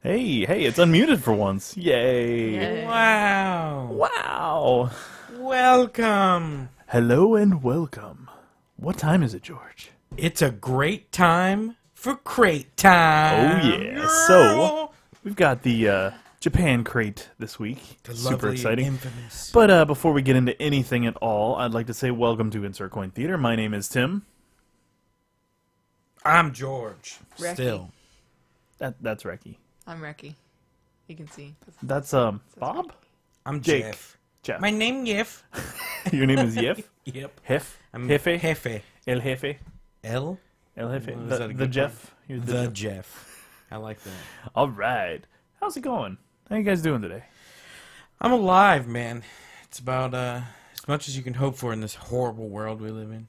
Hey, it's unmuted for once. Yay. Yay. Wow. Wow. Welcome. Hello and welcome. What time is it, George? It's a great time for crate time. Oh, yeah. Girl. So, we've got the Japan crate this week. The Super lovely exciting. and infamous. But before we get into anything at all, I'd like to say welcome to Insert Coin Theater. My name is Tim. I'm George. Reki. Still. That's Reki. I'm Reki. You can see. That's Bob? I'm Jake. Jeff. My name Yef. Your name is Yef? Yep. Hef? I'm Jefe? Jefe. El Jefe? El? El Jefe? Well, is that a The good Jeff? You're The Jeff. I like that. All right. How's it going? How you guys doing today? I'm alive, man. It's about as much as you can hope for in this horrible world we live in.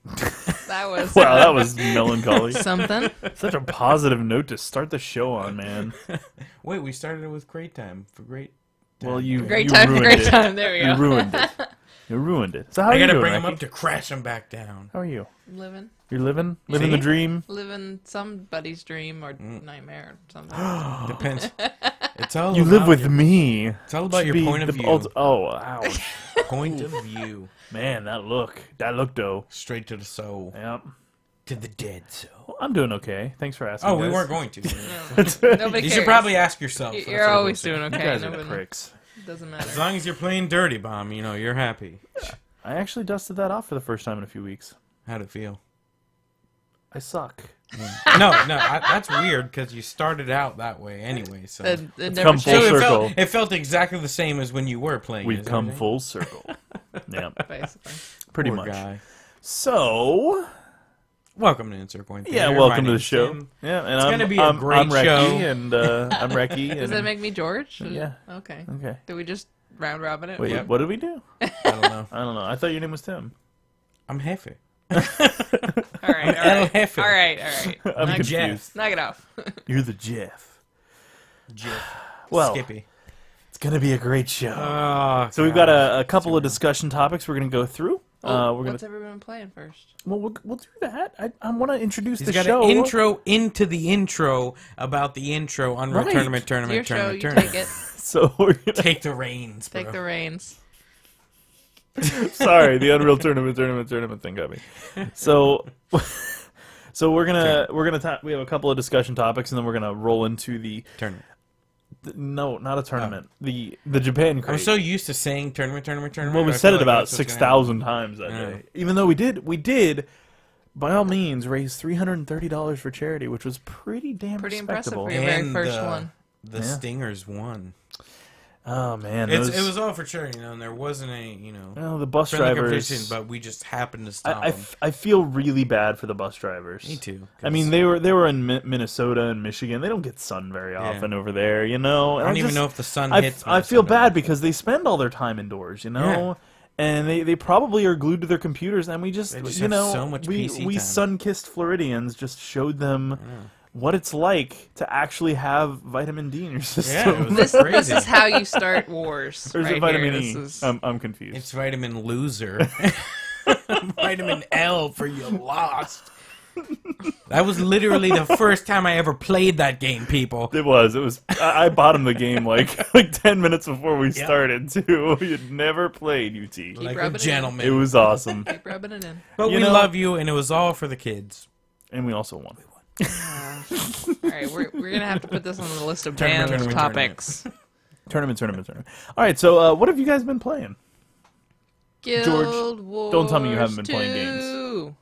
That was Wow, that was melancholy. something. Such a positive note to start the show on, man. Wait, we started it with crate time for great time. Well, you Great you time, ruined great it. time. There we You go. ruined it. You ruined it. So how are I you gotta doing, bring him Reki? up to crash him back down. How are you? Living You're living the See? dream. somebody's dream or nightmare or something. Depends. It's all You about live with your, me. It's all about Should your be point of the view. Oh, ouch. Point of view. Man, that look though. Straight to the soul. Yep. To the dead soul. Well, I'm doing okay. Thanks for asking. Oh, we guys. weren't going to. Nobody You cares. should probably ask yourself. That's You're what I always was saying. doing You okay. guys are the Nobody, pricks. doesn't As matter. long as you're playing Dirty Bomb, you know, you're happy. I actually dusted that off for the first time in a few weeks. How'd it feel? I suck. That's weird because you started out that way anyway. So, It It's never come full changed, circle. it felt exactly the same as when you were playing. We've is come everything? full circle. Yeah, basically. pretty Poor much. guy. So, Welcome to Insert Coin yeah, Theater. welcome My to the name's show. Tim. Yeah, and It's I'm gonna be a I'm great Reki, show. and I'm Reki. Does And, that make me George? Yeah. Okay. Okay. Did we just round robin it? Wait, Yep. what did we do? I don't know. I don't know. I thought your name was Tim. I'm Jefe. All right. All El right. Jefe. All right. I'm Knock- confused. Knock it off. You're the Jeff. Jeff. Well, Skippy. it's gonna be a great show. Oh, So we've got a couple of discussion topics we're gonna go through. Well, We're gonna what's everyone playing first? we'll do that. I want to introduce He's the got show. an intro into the intro about the intro on Right. tournament. It's your show. You tournament. take it. So we're gonna Take the reins, bro. Take the reins. sorry, the Unreal tournament thing got me. So we're gonna we have a couple of discussion topics, and then we're gonna roll into the Tournament. no, not a tournament. The Japan I'm crate. so used to saying tournament. Well, we I said feel it like about that's what's gonna 6,000 times that Yeah. day. Even though we did, by all means, raise $330 for charity, which was pretty damn Pretty impressive respectable. for your very And, first one. The Yeah. Stingers won. Oh man, It was all for charity, and there wasn't any, well, the bus friendly drivers. competition, but we just happened to stop I them. I feel really bad for the bus drivers. Me too. I mean, they were in Minnesota and Michigan. They don't get sun very often over there, you know. I And don't even just- know if the sun I hits. I feel Minnesota. bad because they spend all their time indoors, you know. And they probably are glued to their computers, and we just, They just you have know, so much we PC time. sun-kissed Floridians just showed them what it's like to actually have vitamin D in your system. it was This crazy. is how you start wars. Or is right it vitamin here. E? This is- I'm confused. It's vitamin loser. Vitamin L for you lost. That was literally the first time I ever played that game, people. It was. I bottomed the game like 10 minutes before we started too. You'd never played UT. Like a rubbing it in. gentleman. It was awesome, Keep rubbing it in. But You we know- love you, and it was all for the kids. and we also won. All right, we're gonna have to put this on the list of Tournament, banned tournament, topics. Tournament. All right, so what have you guys been playing? Guild Wars. don't tell me you haven't been 2. playing games.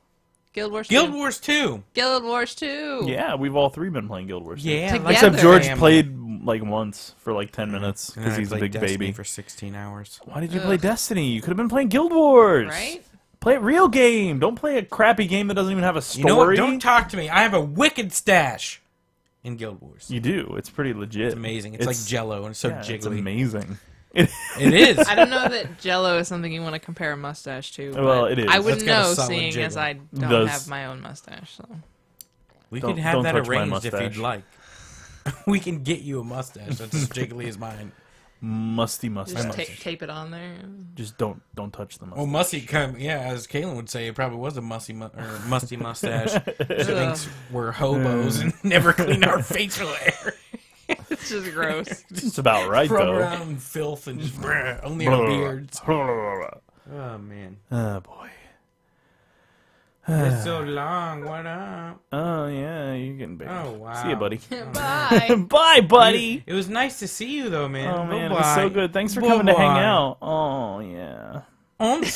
Guild Wars. Guild 2. Wars 2. Guild Wars 2. Yeah, we've all three been playing Guild Wars. Yeah, Together. like Except the George family. played like once for like 10 minutes And because then I he's a played big Destiny baby. for 16 hours. Why did you play Ugh. Destiny? You could have been playing Guild Wars. Right? Play a real game. Don't play a crappy game that doesn't even have a story. You know what? Don't talk to me. I have a wicked stash in Guild Wars. You do. It's pretty legit. It's amazing. It's like Jello, and it's so yeah, jiggly. It's amazing. It is. I don't know that Jello is something you want to compare a mustache to. Well, but it is. I That's wouldn't got a know, solid seeing jiggle. as I don't Does. have my own mustache. So We Don't- could have don't that touch my arranged if mustache. you'd like. We can get you a mustache that's as jiggly as mine. Musty just mustache. tape it on there. Just don't touch the mustache. Well, musty, as Kaylin would say, it probably was a musty mustache. She thinks we're hobos and never clean our facial hair. That's just gross. It's about right, Run though. around in filth and just only our beards. Oh, man. Oh, boy. It's so long. What up? Oh, yeah, you're getting big. Oh, wow. See you, buddy. Bye. Bye, buddy. It was nice to see you, though, man. Oh, man, it Bye-bye. was so good. Thanks for coming to hang Bye-bye. out. Oh, yeah.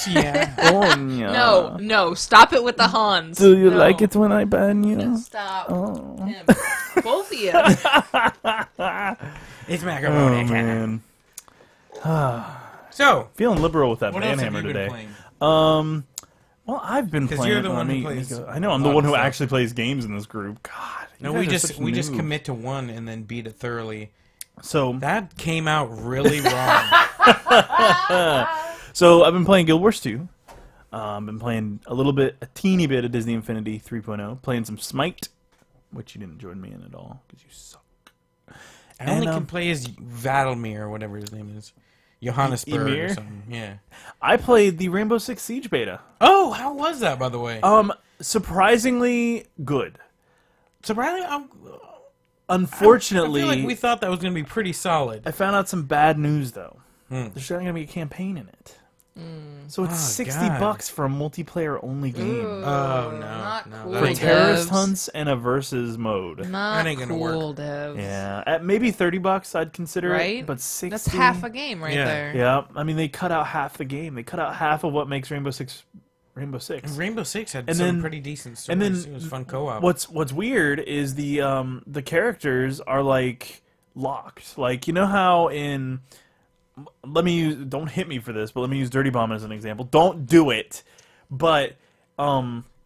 Yeah. Oh, yeah. No, stop it with the Hans. Do you No. like it when I ban you? No, stop. Oh. Yeah, both of you. It's Oh, macaroni time. man. So, Feeling liberal with that what else have banhammer you been today. playing? Well, I've been 'Cause playing. you're the one who let me plays go. I know I'm a the lot one of who stuff. actually plays games in this group. God. you No, guys we are just such we just noobs. commit to one and then beat it thoroughly. So That came out really wrong. So I've been playing Guild Wars 2. I've been playing a teeny bit of Disney Infinity 3.0. Playing some Smite, which you didn't join me in at all because you suck. I only And, can play as Vadalmir or whatever his name is. Johannesburg or Ymir? something. Yeah. I played the Rainbow Six Siege beta. Oh, how was that, by the way? Surprisingly good. Surprisingly, Unfortunately, I feel like we thought that was going to be pretty solid. I found out some bad news though. There's not going to be a campaign in it. So it's Oh, $60 God. for a multiplayer only game. Ooh, Oh, no, not no, cool, that For ain't terrorist devs. hunts and a versus mode. Not That ain't gonna cool, devs. Yeah, at maybe $30 I'd consider Right? it, but 60. That's half a game right Yeah. there. Yeah, I mean they cut out half the game. They cut out half of what makes Rainbow Six. And Rainbow Six had And some then- pretty decent stories. and then It was fun co-op. What's weird is the characters are like locked. Like you know how in don't hit me for this, but let me use Dirty Bomb as an example. Don't do it. But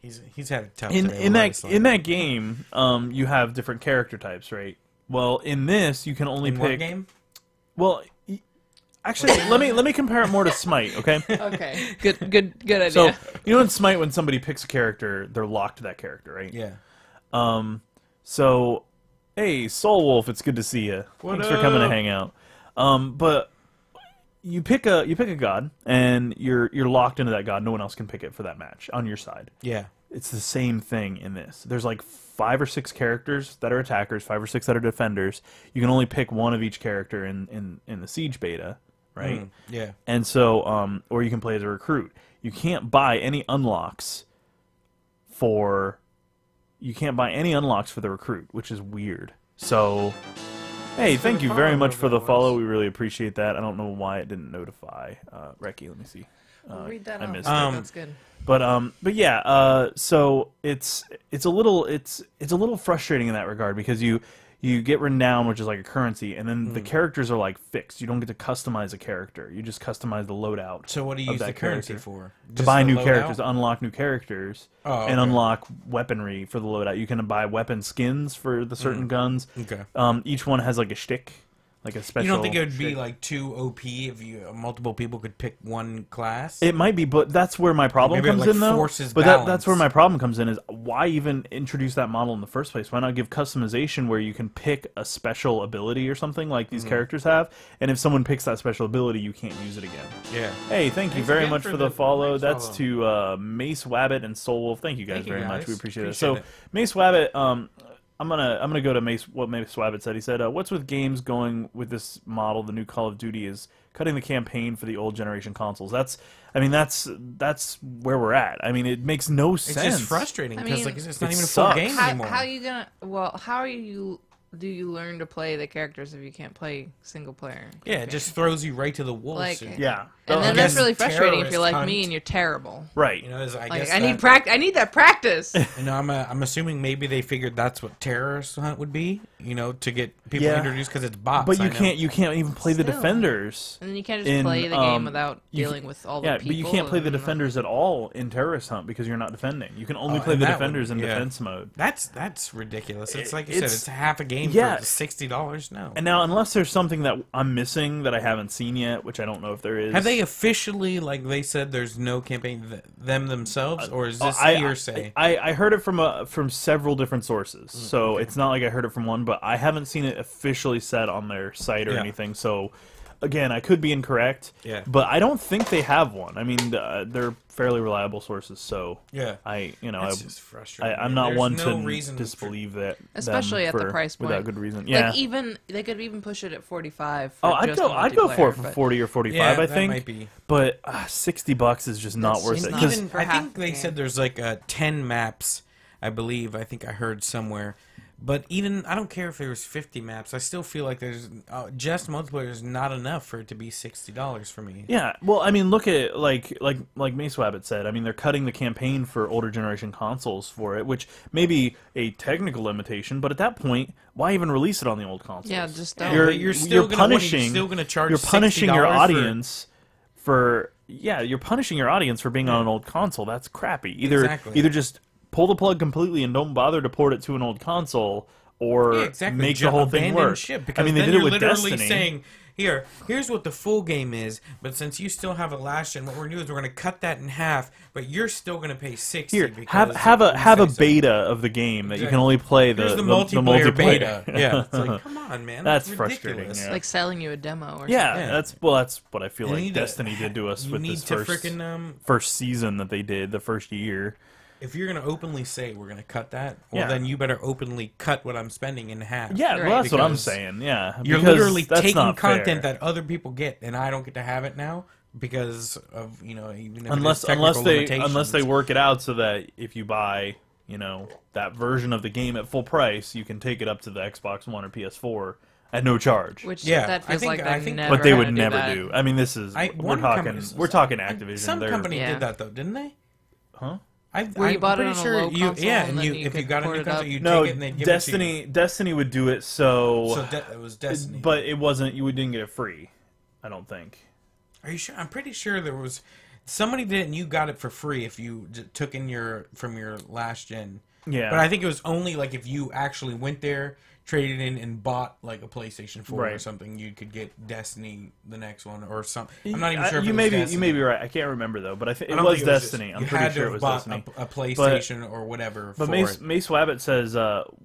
He's had a tough in today, in we'll that let it slide. in that game, you have different character types, right? Well, in this you can only In pick. what game? Well, actually, let me compare it more to Smite, okay? Okay. Good idea. So you know in Smite when somebody picks a character, they're locked to that character, right? Yeah. So, hey, Soul Wolf, it's good to see you. What Thanks for coming to up? hang out. But you pick a god, and you're locked into that god. No one else can pick it for that match on your side. Yeah. It's the same thing in this. There's like 5 or 6 characters that are attackers, 5 or 6 that are defenders. You can only pick one of each character in the Siege beta, right? Yeah. And so, or you can play as a recruit. You can't buy any unlocks for the recruit, which is weird. So, hey, thank you very much for the follow. We really appreciate that. I don't know why it didn't notify. Reki, let me see. We'll read that I off. missed it. That's good. But yeah, so it's a little frustrating in that regard because you get renown, which is like a currency, and then the characters are like fixed. You don't get to customize a character. You just customize the loadout. So what do you of use that the currency character. for? To Just buy the new loadout? characters, to unlock new characters, Oh, and okay. unlock weaponry for the loadout. You can buy weapon skins for the certain guns. Okay. Each one has like a shtick, like a special. You don't think it would be shtick. like too OP if multiple people could pick one class? It might be, but that's where my problem Maybe it, comes like, in, though. forces But balance. that's where my problem comes in is why even introduce that model in the first place? Why not give customization where you can pick a special ability or something like these characters have, and if someone picks that special ability, you can't use it again. Yeah. Hey, thank you Thanks very again much for for the the follow. nice That's follow. to Mace Wabbit and Soul Wolf. Thank you guys Thank you, very much. guys. We appreciate it. Appreciate So it. Mace Wabbit, I'm gonna go to what Mace Wabbit said. He said, "What's with games going with this model? The new Call of Duty is cutting the campaign for the old generation consoles." That's where we're at. I mean, it makes no It's sense. just frustrating I because mean, like it's not it even a full sucks. game How anymore. are you gonna? Well, how are you? Do you learn to play the characters if you can't play single player? Yeah, it just throws you right to the wolves. Like- Yeah. And then I that's guess really frustrating if terrorist you're like hunt. me and you're terrible. Right. You know, I Like guess I need practice. I need that practice. You know, I'm assuming maybe they figured that's what terrorist hunt would be. You know, to get people Yeah. introduced because it's bots. But I you know. can't even play the Still. defenders. And then you can't just In, play the game um, without you dealing with all the Yeah, people. but you can't play the and defenders at all in terrorist hunt because you're not defending. You can only Oh, play and the that defenders would- in yeah. defense mode. That's ridiculous. It's like you said, It's- it's half a game yeah. for $60. No. And now, unless there's something that I'm missing that I haven't seen yet, which I don't know if there is. Have they officially, like they said, there's no campaign them themselves, or is this hearsay? I heard it from several different sources, so okay. it's not like I heard it from one, but I haven't seen it officially said on their site or Yeah. anything. So Again, I could be incorrect. Yeah. But I don't think they have one. I mean, they're fairly reliable sources, so Yeah. It's just frustrating. I'm not There's one no to reason disbelieve that. Especially at the price point. Without good reason. Yeah. Like even they could even push it at 45. Oh, For I'd just go for multiplayer, but 40 or 45. Yeah, I that think. might be. But $60 is just not That's worth just it. not- 'Cause Even for I half think the they game. said there's like 10 maps, I believe. I think I heard somewhere. But even, I don't care if there's 50 maps. I still feel like there's just multiplayer is not enough for it to be $60 for me. Yeah, well, I mean, look at like Mace Wabbit said. I mean, they're cutting the campaign for older generation consoles for it, which may be a technical limitation. But at that point, why even release it on the old consoles? Yeah, just don't. You're still punishing. still gonna charge. You're punishing your $60 audience for you're punishing your audience for being on an old console. That's crappy. Either just pull the plug completely and don't bother to port it to an old console, or make the whole thing work. Ship, I mean, they did it with literally Destiny. saying, here's what the full game is, but since you still have a last gen, what we're doing is we're going to cut that in half, but you're still going to pay $60. Here, because have a so. beta of the game that you can only play Here's the multiplayer multiplayer beta. Yeah, it's like, come on, man. That's ridiculous. frustrating, yeah. like selling you a demo or Yeah, something. that's what I feel You like need to- Destiny did to us You with need this to first freaking first season that they did, the first year. if you're going to openly say we're going to cut that, well, Yeah. then you better openly cut what I'm spending in half. Yeah, Right. well, that's what I'm Because saying. Yeah, You're because literally that's taking not content fair. that other people get, and I don't get to have it now because of even if unless it is technical they limitations. work it out so that if you buy that version of the game at full price, you can take it up to the Xbox One or PS4 at no charge. Which Yeah, that I feels think- like I they're think- never But they would gonna never that. do. I mean, this is One company- we're talking Activision. Some They're- company Yeah. did that though, didn't they? huh? Where you bought it I'm on pretty a sure low you, console yeah, and and then you you if you could got a port new it console, up. you No, take it and they give it to you. Destiny would do it so It was Destiny. but it wasn't. You didn't get it free. I don't think. Are you sure? I'm pretty sure there was somebody did it and you got it for free if you took in from your last gen. Yeah, But I think it was only like if you actually went there, traded in, and bought like a PlayStation 4 or Right. something, you could get Destiny the next one or something. I'm not even sure. If you it may was be Destiny. you may be right. I can't remember though, but I think I it don't was think just- Destiny. I'm you pretty had sure to it was have bought Destiny. a PlayStation or whatever. But for Mace it. Wabbit says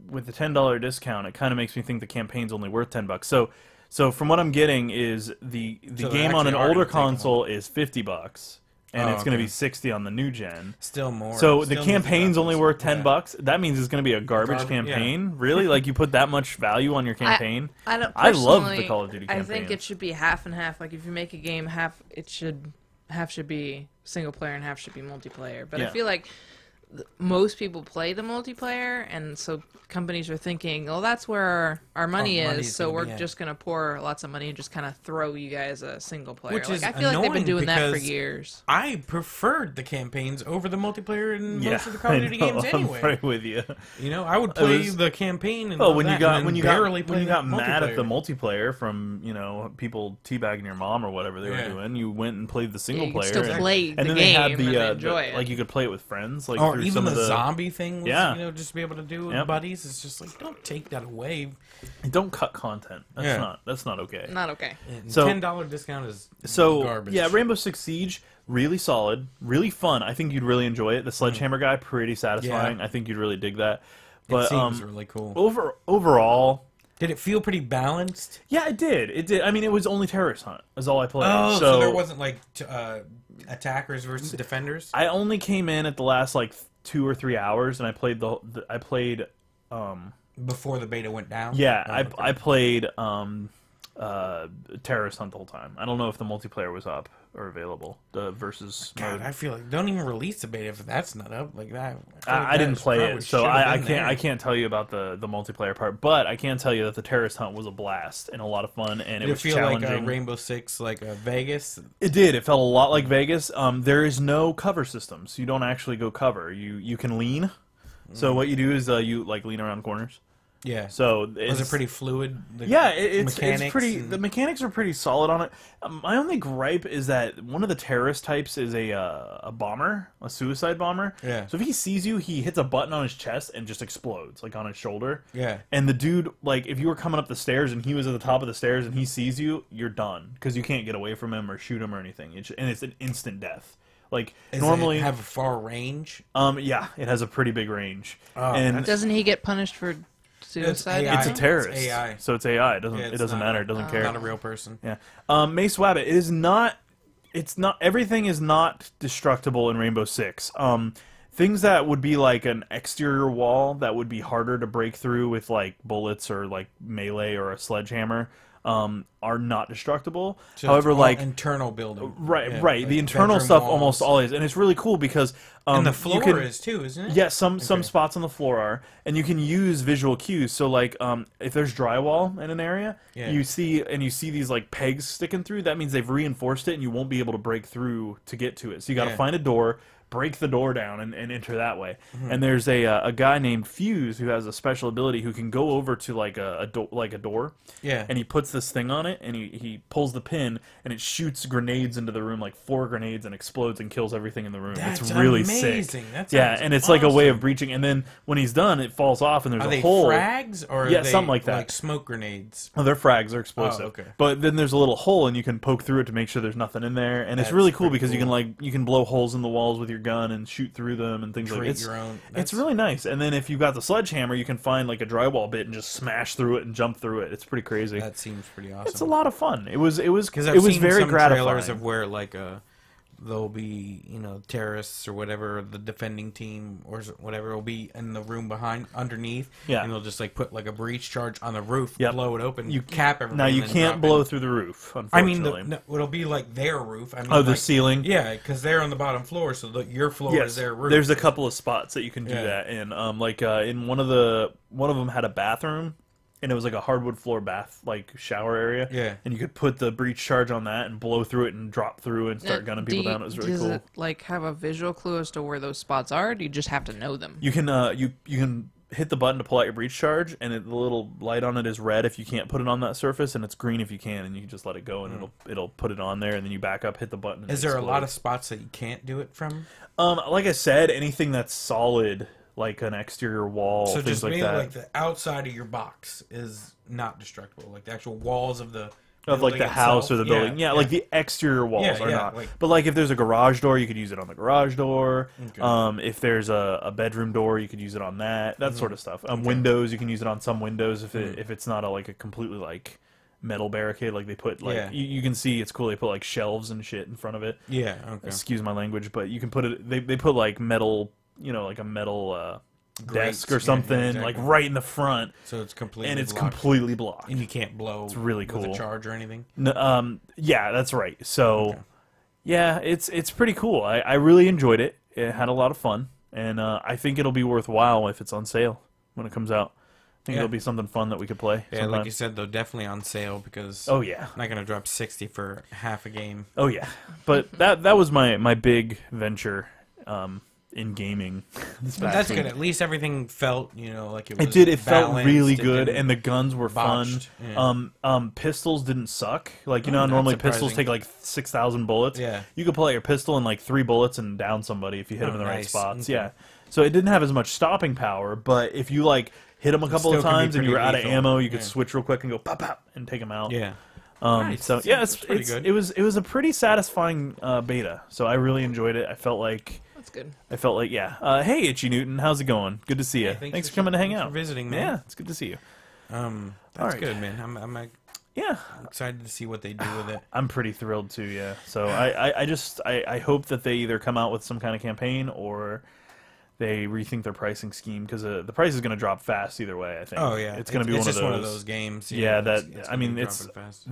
with the $10 discount, it kind of makes me think the campaign's only worth $10. So from what I'm getting is the So game they're on an actually older already taking console is $50, and Oh, it's going to okay. be $60 on the new gen. Still more. So the Still campaign's only worth $10. $10. That means it's going to be a garbage Garbage, campaign. Really? Like you put that much value on your campaign? I don't. I love the personally, Call of Duty I campaign. think it should be half and half. Like if you make a game, half should be single player and half should be multiplayer. But I Yeah. feel like most people play the multiplayer, and so companies are thinking, "Oh, that's where our money money's is." So gonna we're be at. just gonna pour lots of money and just kind of throw you guys a single player. Which Like, is I feel like they've been annoying doing that for because years. I preferred the campaigns over the multiplayer in Yeah, most of the Call of Duty games anyway. I'm right with you. I would play was- the campaign and Oh, all when you that, got and when then you barely got play when you the got mad at the multiplayer. multiplayer from people teabagging your mom or whatever they Yeah. were doing, you went and played the single you could player. still and, play and the then they had game the, and enjoy it. like you could play it with friends, like or through even some the of the zombie thing was, Yeah. just to be able to do with Yep. buddies. It's just like, don't take that away. Don't cut content. Yeah. That's not okay. Not okay. So- $10 discount is So garbage. yeah, Rainbow Six Siege, really solid, really fun. I think you'd really enjoy it. The Sledgehammer guy, pretty satisfying. Yeah. I think you'd really dig that. It But seems really cool. overall, Did it feel pretty balanced? yeah, it did. It did. I mean, it was only Terrorist Hunt. Is all I played. Oh, so there wasn't like attackers versus defenders. I only came in at the last like 2 or 3 hours, and I played I played. Before the beta went down. Yeah, Oh, okay. I played Terrorist Hunt the whole time. I don't know if the multiplayer was up or available. The versus God, mode. I feel like don't even release the beta if that's not up like that. I didn't play it, so I can't tell you about the multiplayer part. But I can tell you that the Terrorist Hunt was a blast and a lot of fun, and Did it it was feel challenging. like Rainbow Six, like Vegas? It did. It felt a lot like Vegas. There is no cover system, so you don't actually go cover. You can lean. So what you do is you like lean around corners. Yeah. So Was it pretty fluid? The Yeah, it's pretty. and- The mechanics are pretty solid on it. My only gripe is that one of the terrorist types is a bomber, a suicide bomber. Yeah. So if he sees you, he hits a button on his chest and just explodes, like on his shoulder. Yeah. And the dude, like, if you were coming up the stairs and he was at the top of the stairs and he sees you, you're done because you can't get away from him or shoot him or anything. And it's an instant death. Like Does normally, it have a far range? yeah, it has a pretty big range. Oh, and that's- Doesn't he get punished for suicide? AI. It's a terrorist. It's AI. So it's AI. It Yeah, it's doesn't not matter. It doesn't care. Not a real person. Yeah. Mace Wabbit. It is not. It's not. Everything is not destructible in Rainbow Six. Things that would be like an exterior wall that would be harder to break through with like bullets or like melee or a sledgehammer are not destructible. So However, it's all like internal building. right, Yeah, right. like The internal bedroom stuff walls. almost always, and it's really cool because And the you floor can- is too, isn't it? Yeah, some Okay. spots on the floor are, and you can use visual cues. So like, if there's drywall in an area, Yeah. you see these like pegs sticking through. That means they've reinforced it, and you won't be able to break through to get to it. So you got to Yeah. find a door, break the door down, and enter that way. Mm-hmm. And there's a guy named Fuse who has a special ability who can go over to like a door, Yeah. and he puts this thing on it, and he pulls the pin, and it shoots grenades into the room, like 4 grenades, and explodes and kills everything in the room. That's it's really amazing. sick. That Yeah, sounds and it's like a way of awesome. breaching. And then when he's done, it falls off, and there's Are a they hole. frags or are Yeah, they something like that. Like smoke grenades. Oh, they're frags. They're explosive. Oh, okay. But then there's a little hole, and you can poke through it to make sure there's nothing in there. And it's That's really cool pretty because you can cool. you can blow holes in the walls with your gun and shoot through them and things like Create that. your own. It's really nice. And then if you've got the sledgehammer, you can find like a drywall bit and just smash through it and jump through it. It's pretty crazy. That seems pretty awesome. It's a lot of fun. It was Because it was seen very some gratifying. trailers of where like there'll be terrorists or whatever, the defending team or whatever will be in the room underneath. Yeah. And they'll just like put like a breach charge on the roof, Yep. blow it open, You cap everything. Now you and then can't drop blow in. through the roof. I mean, Unfortunately. it'll be like their roof. I mean, the like, ceiling. Yeah, because they're on the bottom floor, so your floor Yes, is their roof. there's a couple of spots that you can do Yeah. that in. In one of them had a bathroom, and it was like a hardwood floor bath, like shower area. Yeah. And you could put the breach charge on that and blow through it and drop through and start gunning people down. It was really does cool. it like have a visual clue as to where those spots are? Or do you just have to know them? You can you can hit the button to pull out your breach charge, and the little light on it is red if you can't put it on that surface, and it's green if you can, and you can just let it go, and it'll put it on there, and then you back up, hit the button. And Is it there a lot of explodes. spots that you can't do it from? Like I said, anything that's solid, like an exterior wall, So things just like maybe that. like the outside of your box is not destructible, like the actual walls of the Of like building the house or itself. the building, yeah, like the exterior walls Yeah, are yeah, not. like- But like if there's a garage door, you could use it on the garage door. Okay. If there's a bedroom door, you could use it on that. That sort of stuff. Windows, you can use it on some windows if it's not like a completely like metal barricade. Like they put like Yeah. you can see it's cool. They put like shelves and shit in front of it. Yeah, okay. Excuse my language, but you can put it. They put like metal, like a metal Grates, desk or yeah, something, exactly. like right in the front, So it's completely and it's blocked. completely blocked. And you can't blow it's really with cool. a charge or anything. Yeah, that's right. So, Okay. yeah, it's pretty cool. I really enjoyed it. It had a lot of fun, and I think it'll be worthwhile if it's on sale when it comes out. I think Yeah. it'll be something fun that we could play. Yeah, sometime. like you said though, definitely on sale because Oh yeah, I'm not gonna drop 60 for half a game. oh yeah. But that was my big venture in gaming. this But past that's week. good. At least everything felt, like it was It did. It felt balanced, really it good, didn't and the guns were botched, fun. yeah. Pistols didn't suck. Like Oh, how that's normally pistols surprising. take like 6,000 bullets. Yeah. You could pull out your pistol in like 3 bullets and down somebody if you hit Oh, them in the right nice. spots. Okay. Yeah. So it didn't have as much stopping power, but if you like hit them a couple of still can be times and you were pretty out of lethal. ammo, you could Yeah. switch real quick and go pop pop and take them out. Yeah. Nice. So That's- yeah, that's pretty good. it was a pretty satisfying beta. So I really enjoyed it. I felt like That's good. yeah. Hey, Itchy Newton, how's it going? Good to see you. Hey, thanks for coming to hang thanks out. for visiting, man. Yeah, it's good to see you. That's Alright. good, man. I'm Yeah, excited to see what they do with it. I'm pretty thrilled too. Yeah. So I hope that they either come out with some kind of campaign or they rethink their pricing scheme because the price is going to drop fast either way. I think. Oh yeah, it's going to be it's one of just those. one of those games. Yeah, it's I gonna mean, be it's. dropping fast.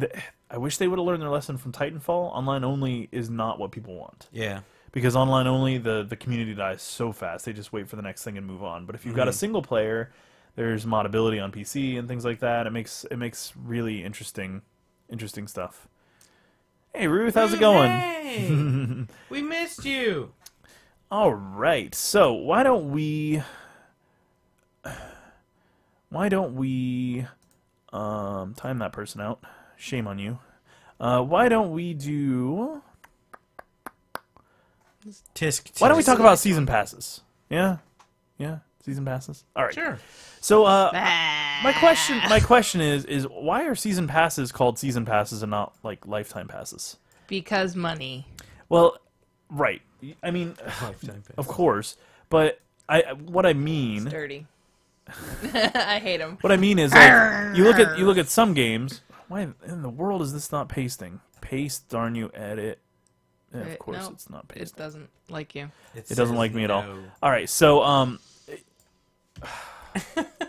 I wish they would have learned their lesson from Titanfall. Online only is not what people want. Yeah. Because online only, the community dies so fast. They just wait for the next thing and move on. But if you've got a single player, there's modability on PC and things like that. It makes really interesting stuff. Hey Ruth, how's it going? Hey, we missed you. All right. So why don't we time that person out? Shame on you. Why don't we do? Tisk. Why don't we talk about season passes? Yeah, season passes. All right. Sure. So my question is why are season passes called season passes and not like lifetime passes? Because money. Well, right. I mean, Lifetime pass. of course, but what I mean, It's dirty. I hate him. What I mean is, like, you look at some games. Why in the world is this not pasting? Paste, darn you, edit. Yeah, of course, no, it's not pasting. It doesn't like you. It doesn't like me at all. no. All right, so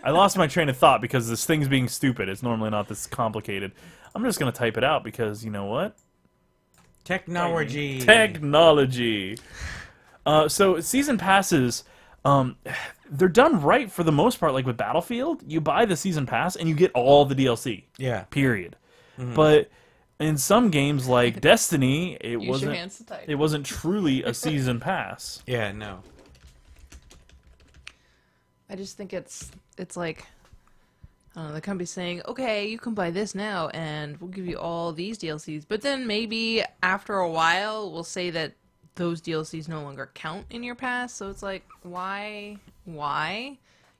I lost my train of thought because this thing's being stupid. It's normally not this complicated. I'm just gonna type it out because you know what? Technology. Technology. So season passes, they're done right for the most part. Like with Battlefield, you buy the season pass and you get all the DLC. Yeah. Period. But in some games like Destiny, it Use your wasn't. hands to type. It wasn't truly a season pass. Yeah, no. I just think it's like, I don't know, the company's saying, okay, you can buy this now, and we'll give you all these DLCs. But then maybe after a while, we'll say that those DLCs no longer count in your pass. So it's like, why?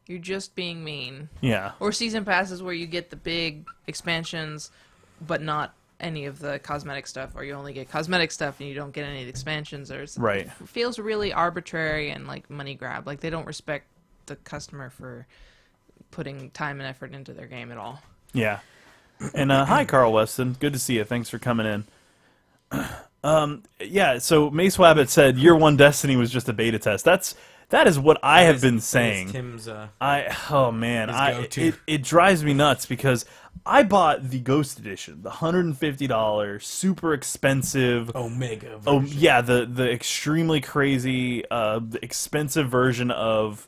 You're just being mean. Yeah. Or season passes where you get the big expansions, but not any of the cosmetic stuff, or you only get cosmetic stuff and you don't get any of the expansions. Or Right. It feels really arbitrary and like money grab. Like they don't respect the customer for putting time and effort into their game at all. Yeah. And hi, Carl Weston. Good to see you. Thanks for coming in. Yeah. So Mace Wabbit said Year One Destiny was just a beta test. That is what I have been saying. Tim's, Oh man, his go-to. it drives me nuts because I bought the Ghost Edition, the $150 super expensive. Omega version. Oh yeah, the extremely crazy, the expensive version of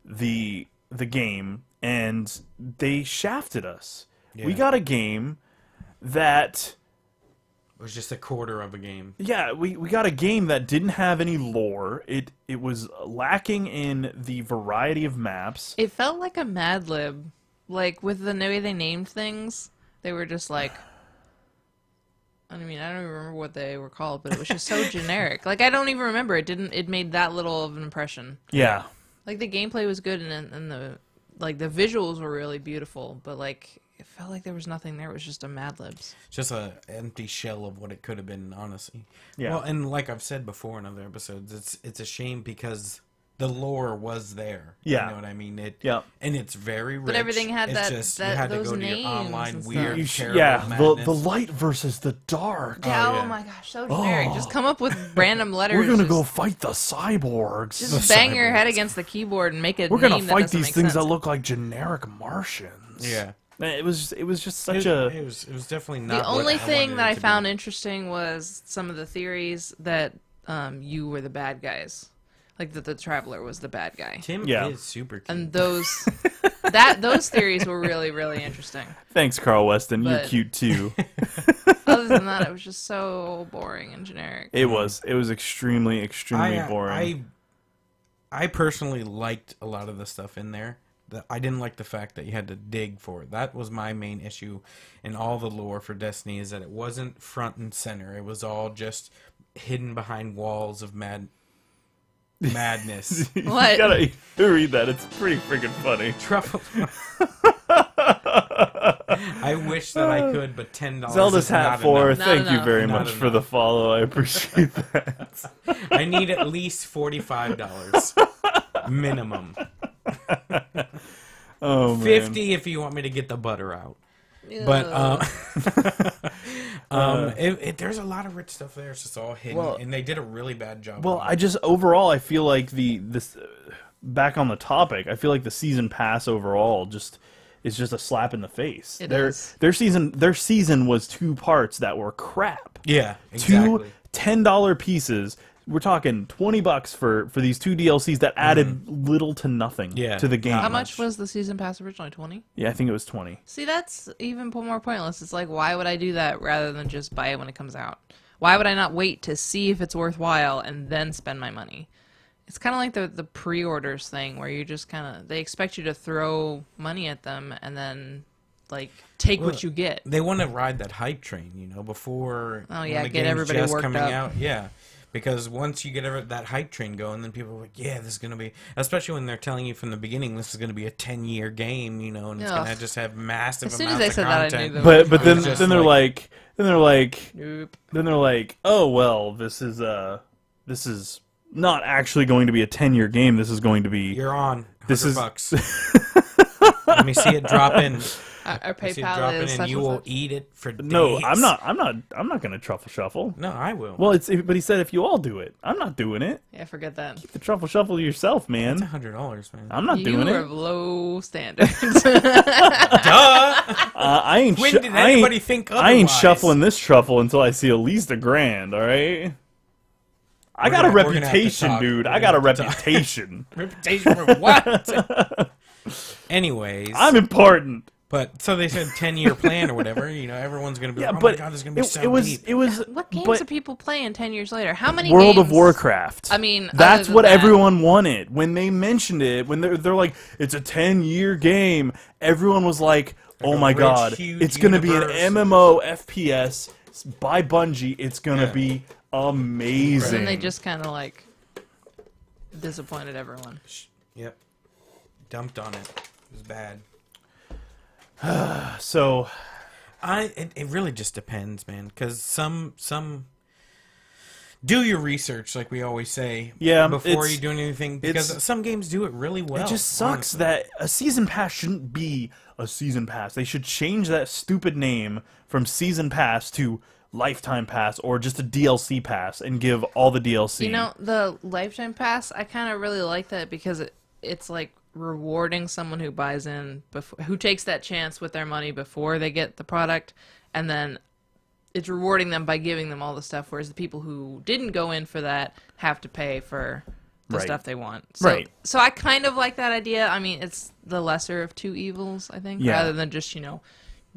the game, and they shafted us. We Yeah. got a game that. It was just a quarter of a game. Yeah, we got a game that didn't have any lore. It was lacking in the variety of maps. It felt like a Mad Lib. Like, with the way they named things, they were just like... I mean, I don't even remember what they were called, but it was just so generic. Like, I don't even remember. It made that little of an impression. Yeah. Like, the gameplay was good, and the visuals were really beautiful, but, like, it felt like there was nothing there. It was just a Mad Libs. Just an empty shell of what it could have been, honestly. Yeah. Well, and like I've said before in other episodes, it's a shame because the lore was there. Yeah. You know what I mean? Yeah. And it's very rich. But everything had it's that- just, that- you had to those go to your names online and weird, stuff. terrible madness. the light versus the dark. Yeah, yeah. oh my gosh, so generic. Just come up with random letters. We're gonna just, go fight the cyborgs. Just The bang your head cyborgs. against the keyboard and make a We're gonna name that fight doesn't these make things sense. that look like generic Martians. Yeah. It was just such It a. was definitely not The what only I thing wanted that it I to found be. interesting was some of the theories that you were the bad guys, like that the Traveler was the bad guy, Tim Yeah. is super cute. and those theories were really really interesting. Thanks, Carl Weston. You're But- cute too. Other than that, it was just so boring and generic. It was extremely boring. I personally liked a lot of the stuff in there. I didn't like the fact that you had to dig for it. That was my main issue in all the lore for Destiny, is that it wasn't front and center. It was all just hidden behind walls of madness. What? You gotta read that. It's pretty freaking funny. Truffle. I wish that I could, but $10 Zelda's is not hat for. enough. Not Thank you enough. very Not much for enough. the follow. I appreciate that. I need at least $45 minimum. Oh man. 50 if you want me to get the butter out. But there's a lot of rich stuff there. It's just all hidden, Well- and they did a really bad job. Well, of it. I just overall I feel like this back on the topic. I feel like the season pass overall is just a slap in the face. It their is. their season was 2 parts that were crap. yeah, exactly. 2 $10 pieces. We're talking $20 for these 2 DLCs that added little to nothing Yeah, to the game. not How much was the season pass originally? 20? Yeah, I think it was 20. See, that's even more pointless. It's like, why would I do that rather than just buy it when it comes out? Why would I not wait to see if it's worthwhile and then spend my money? It's kind of like the pre-orders thing where you just they expect you to throw money at them and then like take what you get. They want to ride that hype train, before Oh, when yeah, the get game's everybody just worked coming up. out. Yeah, because once you get that hype train going, then people are like, yeah, this is going to be, especially when they're telling you from the beginning this is going to be a 10-year game, and it's Ugh. going to just have massive As soon amounts as I of said that, I content. knew But It then was just they're like Nope. oh well, this is not actually going to be a 10-year game. This is going to be You're on. This is- $100. Let me see it drop in. Our See it PayPal drop is in, such and you and will such. eat it for days. No, I'm not gonna truffle shuffle. No, I will. Well, but he said if you all do it, I'm not doing it. Yeah, forget that. The truffle shuffle yourself, It's man. $100, man. I'm not You doing have it. low standards. Duh! I ain't. When did anybody think otherwise? I ain't shuffling this truffle until I see at least $1,000. All right. I got a we're gonna have to reputation, talk. dude. We're I got a gonna have to talk. reputation. Reputation for what? Anyways, I'm important. but so they said 10-year plan or whatever. You know, everyone's gonna be Yeah, like, oh but my god, there's gonna be so it was deep. it was What games but are people playing 10 years later? How many World games? of Warcraft. I mean, that's other than what that- everyone wanted when they mentioned it. When they're like, it's a 10-year game. Everyone was like, oh a my rich, god, huge it's gonna be an universe. MMO FPS by Bungie. It's gonna Yeah. be And amazing. then they just kind of like disappointed everyone. Yep, dumped on it. It was bad. So It really just depends, man. Because some do your research, like we always say. Yeah, before you do anything, because it's- some games do it really well. it just sucks honestly. that a season pass shouldn't be a season pass. They should change that stupid name from season pass to lifetime pass or just a DLC pass and give all the DLC. You know, the lifetime pass, I kind of really like that because it's like rewarding someone who buys in before, who takes that chance with their money before they get the product, and then it's rewarding them by giving them all the stuff, whereas the people who didn't go in for that have to pay for the Right. stuff they want. So, Right. So I kind of like that idea. I mean, it's the lesser of two evils, I think, Yeah. rather than just, you know,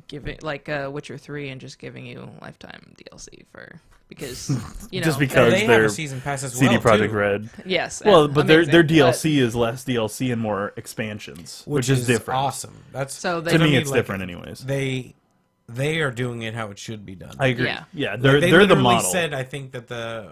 giving like Witcher 3 and just giving you lifetime DLC for because you know Just because they have they're a season pass as CD well, Projekt too. Red. yes. Well, but their amazing, DLC is less DLC and more expansions, which is different. Awesome. That's So they- To me, I it's different, anyways. They are doing it how it should be done. I agree. Yeah. Yeah, Like, they're they the literally model. said, I think that the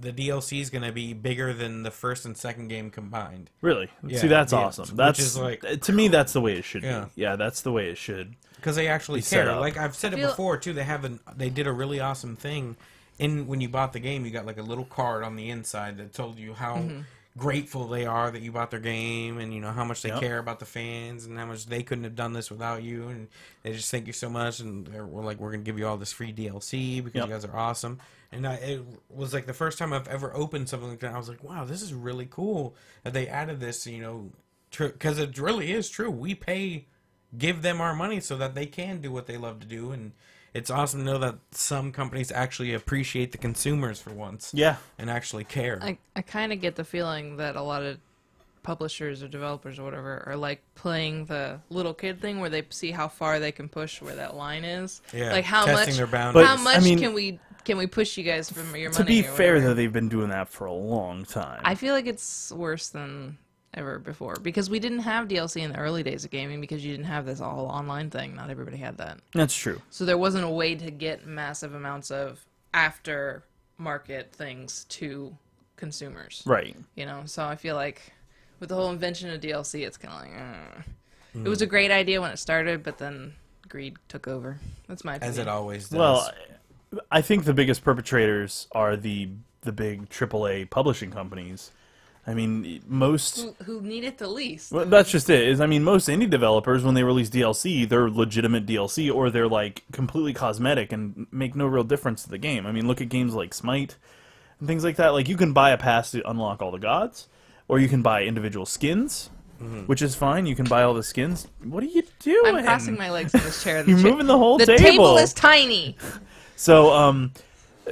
DLC is going to be bigger than the first and second game combined. Really? Yeah, See, that's yeah, awesome. which That's is like- to me, that's the way it should Yeah. be. Yeah, that's the way it should. Because they actually Be set care. up. Like I've said it feel- before too. They did a really awesome thing. When you bought the game, you got like a little card on the inside that told you how grateful they are that you bought their game, and you know how much they Yep. care about the fans, and how much they couldn't have done this without you, and they just thank you so much, and we're like, we're gonna give you all this free DLC because Yep. you guys are awesome. And it was like the first time I've ever opened something like that. I was like, wow, this is really cool that they added this. You know, because it really is true. We give them our money so that they can do what they love to do, and it's awesome to know that some companies actually appreciate the consumers for once. Yeah. And actually care. I kind of get the feeling that a lot of publishers or developers or whatever are like playing the little kid thing where they see how far they can push where that line is. Yeah, Like how testing much their boundaries. how But, much I mean- can we push you guys from your money? To be or fair, whatever. though, they've been doing that for a long time. I feel like it's worse than ever before because we didn't have DLC in the early days of gaming because you didn't have this all online thing. Not everybody had that. That's true. So there wasn't a way to get massive amounts of after market things to consumers. Right. You know, so I feel like with the whole invention of DLC, it's kind of like, It was a great idea when it started, but then greed took over. That's my opinion. As it always does. Well, I think the biggest perpetrators are the big AAA publishing companies. I mean, most. Who need it the least? Well, that's just it. I mean, most indie developers, when they release DLC, they're legitimate DLC, or they're like completely cosmetic and make no real difference to the game. I mean, look at games like Smite and things like that. Like, you can buy a pass to unlock all the gods, or you can buy individual skins, which is fine. You can buy all the skins. What are you doing? I'm crossing my legs in this chair. You're moving the whole the table. table is tiny. So,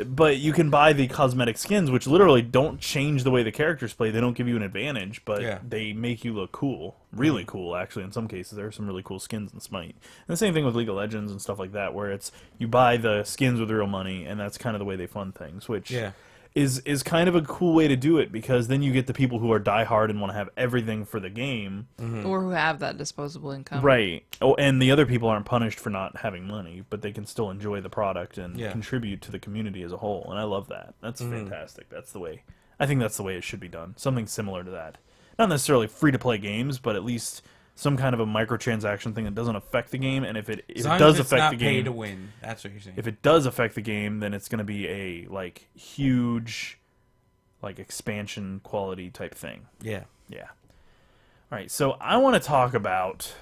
but you can buy the cosmetic skins, which literally don't change the way the characters play. They don't give you an advantage, but Yeah. they make you look cool. Really cool, actually. In some cases, there are some really cool skins in Smite. And the same thing with League of Legends and stuff like that, where it's you buy the skins with real money, and that's kind of the way they fund things, which Yeah. is kind of a cool way to do it, because then you get the people who are diehard and want to have everything for the game. Or who have that disposable income. Right. Oh, and the other people aren't punished for not having money, but they can still enjoy the product and Yeah. contribute to the community as a whole. And I love that. That's fantastic. That's the way. I think that's the way it should be done. Something similar to that. Not necessarily free-to-play games, but at least some kind of a microtransaction thing that doesn't affect the game. And if it As long does as it's affect not the pay game, to win. That's what you're saying. if it does affect the game, then it's going to be a like huge, like expansion quality type thing. Yeah. Yeah. All right, so I want to talk about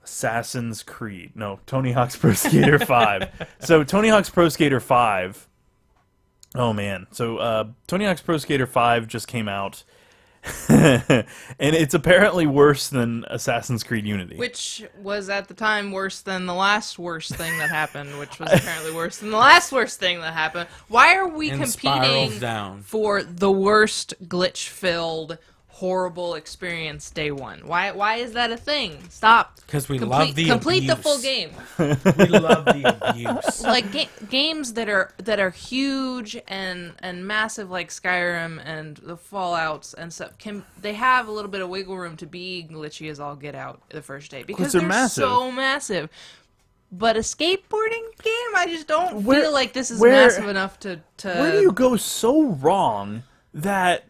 Assassin's Creed. No, Tony Hawk's Pro Skater 5. So Tony Hawk's Pro Skater 5. Oh man. So Tony Hawk's Pro Skater 5 just came out. And it's apparently worse than Assassin's Creed Unity. Which was at the time worse than the last worst thing that happened, which was apparently worse than the last worst thing that happened. Why are we And competing spirals down. for the worst glitch-filled, horrible experience day one? Why is that a thing? Stop. Because we love the complete abuse. the full game. We love the abuse. Like games that are huge and massive, like Skyrim and the Fallouts and stuff, they have a little bit of wiggle room to be glitchy as all get out the first day because they're they're massive. so massive. But a skateboarding game, I just don't Where- feel like this is where- massive enough to. Where do you go so wrong that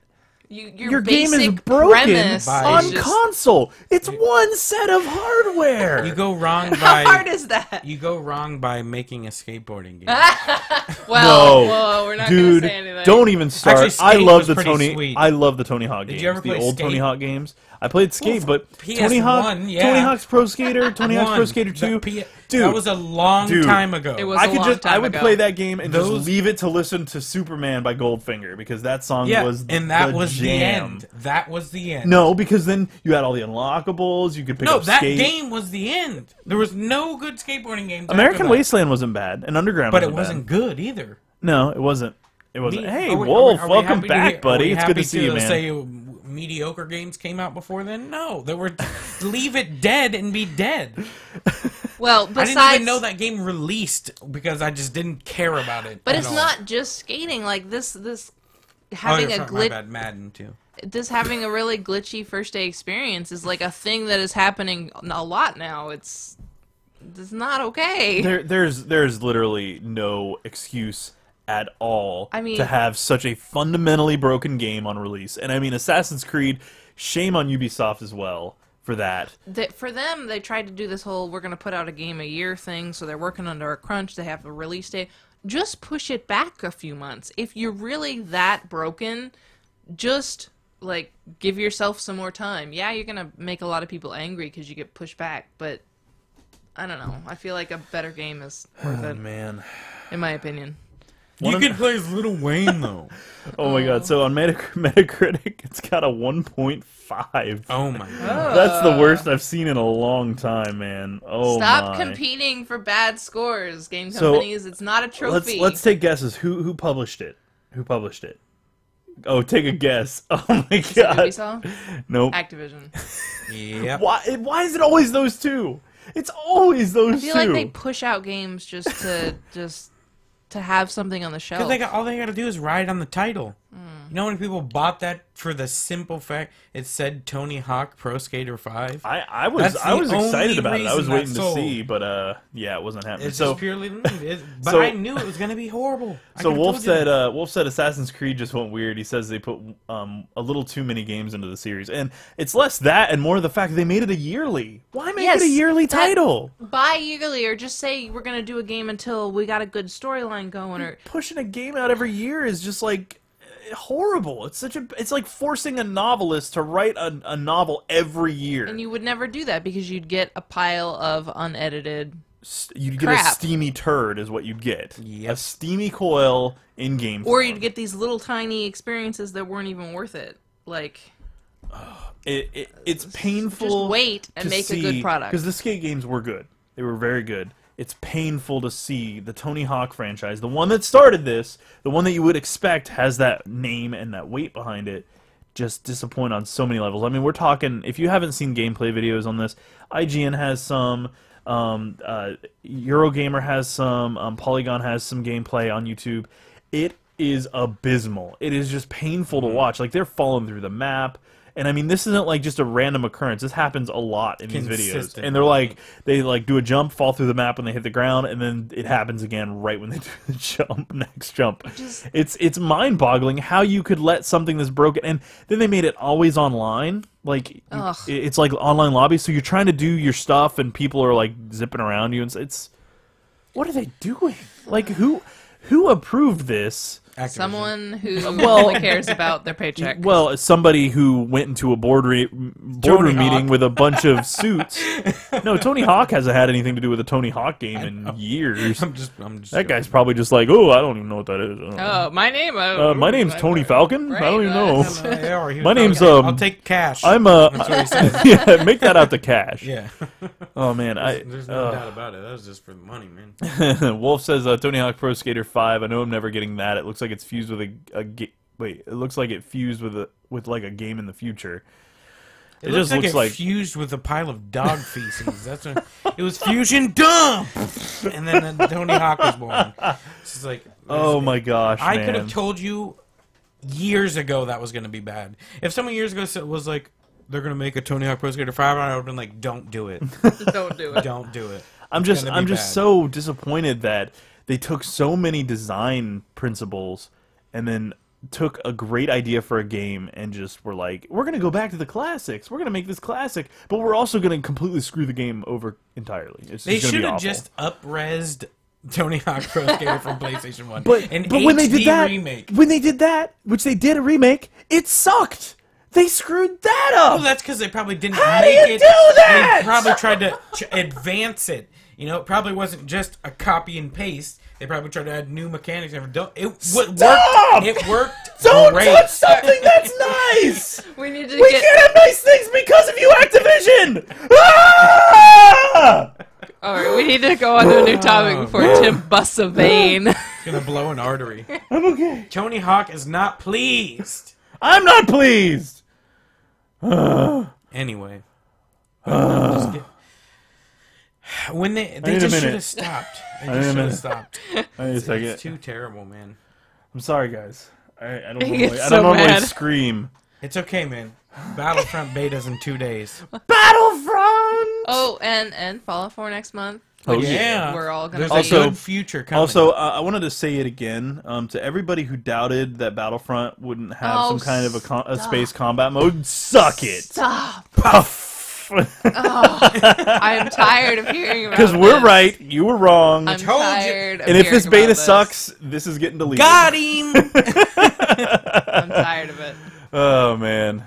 your game is basic broken premise on is just, console? It's one set of hardware. You go wrong how hard by is that? you go wrong by making a skateboarding game. Well, No. whoa, we're not Dude, gonna say anything. don't even start. Actually, Skate I love was the pretty Tony. sweet. I love the Tony Hawk games. you ever the play old Skate? Tony Hawk games. I played Skate, but PS1, Tony Hawk, yeah. Tony Hawk's Pro Skater, Tony Hawk's Pro One. Skater 2. Dude, that was a long Dude. time ago. It was I a could long just, I time would ago. play that game and Those- just leave it to listen to Superman by Goldfinger because that song yeah, was and that the was jam. the end. That was the end. No, because then you had all the unlockables. You could pick No, up that Skate. game was the end. There was no good skateboarding games. after American that. Wasteland wasn't bad, and Underground but it wasn't wasn't bad. good either. No, it wasn't. It wasn't. Me- Hey, are we- Wolf, are we welcome happy to back, hear- buddy. are we It's good to happy see you, man. Say mediocre games came out before then? No, there were. Leave it dead and be dead. Well, I besides, didn't even know that game released because I just didn't care about it. but at it's all. not just skating. Like this Oh, having you're a sorry, my glitch. bad, Madden too. This having a really glitchy first day experience is like a thing that is happening a lot now. It's not okay. There's literally no excuse at all I mean- to have such a fundamentally broken game on release. And I mean, Assassin's Creed, shame on Ubisoft as well for that. For them, they tried to do this whole we're going to put out a game a year thing, so they're working under a crunch. They have a release date. Just push it back a few months. If you're really that broken, just like give yourself some more time. Yeah, you're going to make a lot of people angry because you get pushed back, but I don't know. I feel like a better game is worth Oh it, man. in my opinion. One You of- could play as Little Wayne though. Oh my god. So on Metacritic, it's got a 1.5. Oh my god. That's the worst I've seen in a long time, man. Oh Stop my. competing for bad scores, game So, companies. It's not a trophy. Let's take guesses. Who published it? Who published it? Oh, take a guess. Oh my Is it god. Ubisoft? Nope. Activision. Yep. Why is it always those two? It's always those I feel two. like they push out games just to have something on the shelf. Because all they got to do is ride on the title. You know how many people bought that for the simple fact it said Tony Hawk Pro Skater 5? I was That's the excited only about it. I was reason waiting that to sold. see, but yeah, it wasn't happening. It's So just purely but so- I knew it was going to be horrible. I so could've Wolf told you that. said Wolf said Assassin's Creed just went weird. He says they put a little too many games into the series, and it's less that and more the fact that they made it a yearly. Why make it a yearly that- title? Bi-yearly, or just say we're gonna do a game until we got a good storyline going, or Pushing a game out every year is just like horrible. It's like forcing a novelist to write a novel every year. and you would never do that because you'd get a pile of unedited. You'd get crap. a steamy turd is what you'd get. Yep. A steamy coil in game Or form. you'd get these little tiny experiences that weren't even worth it. Like, It's painful. just wait and to make a good product. Because the skate games were good. They were very good. It's painful to see the Tony Hawk franchise, the one that started this, the one that you would expect has that name and that weight behind it, just disappoint on so many levels. I mean, we're talking, if you haven't seen gameplay videos on this, IGN has some, Eurogamer has some, Polygon has some gameplay on YouTube. It is abysmal. It is just painful to watch. Like, they're falling through the map. And I mean, this isn't like just a random occurrence. This happens a lot in these videos. Consistent. And they do a jump, fall through the map when they hit the ground, and then it happens again right when they do the jump, next jump. It's mind-boggling how you could let something this broken, and then they made it always online. Like, Ugh. it's like online lobby, so you're trying to do your stuff, and people are like zipping around you, and it's what are they doing? Like, who approved this? Activision. Someone who only cares about their paycheck. Well, somebody who went into a boardroom meeting with a bunch of suits. No, Tony Hawk hasn't had anything to do with a Tony Hawk game in years. I'm just that guy's probably just like, oh, I don't even know what that is. Oh, my name. My name's Tony Falcon. Right, I don't even know. My name's I'll take cash. I'm That's what he said. yeah, make that out to cash. Yeah. Oh man, There's no doubt about it. That was just for the money, man. Wolf says Tony Hawk Pro Skater 5. I know I'm never getting that. It looks like it's fused with wait, it looks like it fused with like a game in the future. It just looks like fused with a pile of dog feces. That's what, it was fusion dump, and then Tony Hawk was born. It's just like, oh my gosh, I man. could have told you years ago that was going to be bad. If someone years ago was like, they're going to make a Tony Hawk Pro Skater 5, I would have been like, don't do it. Don't do it. Don't do it. I'm just so disappointed that they took so many design principles and then took a great idea for a game and just were like, we're going to go back to the classics. We're going to make this classic, but we're also going to completely screw the game over entirely. They should have just up-resed Tony Hawk Pro Skater from PlayStation 1. But when they did that, remake. when they did that, which they did a remake, it sucked. They screwed that up. Well, that's because they probably didn't How make do you it. do that? They probably tried to advance it. You know, it probably wasn't just a copy and paste. They probably tried to add new mechanics. It worked. It worked. Don't great. touch something that's nice. We need to We get. can't have nice things because of you, Activision. Ah! All right, we need to go on to a new topic before Tim busts a vein. It's gonna blow an artery. I'm okay. Tony Hawk is not pleased. I'm not pleased. Anyway, when they need a just should minute. have stopped. They I need a just should have minute. stopped. I need a second. It's too terrible, man. I'm sorry, guys. I don't He normally, gets I so don't normally mad. scream. It's okay, man. Battlefront beta's in 2 days. Battlefront. Oh, and Fallout 4 next month. Oh, which yeah. We're all gonna There's be. a Also- good future coming. Also, I wanted to say it again to everybody who doubted that Battlefront wouldn't have Oh, some kind of a stop. space combat mode. Suck it. Stop. Puff. I am tired of hearing about Because we're this. right, you were wrong. I'm Told you. tired of And if this hearing beta about this. sucks, this is getting deleted. Got him! I'm tired of it. Oh man.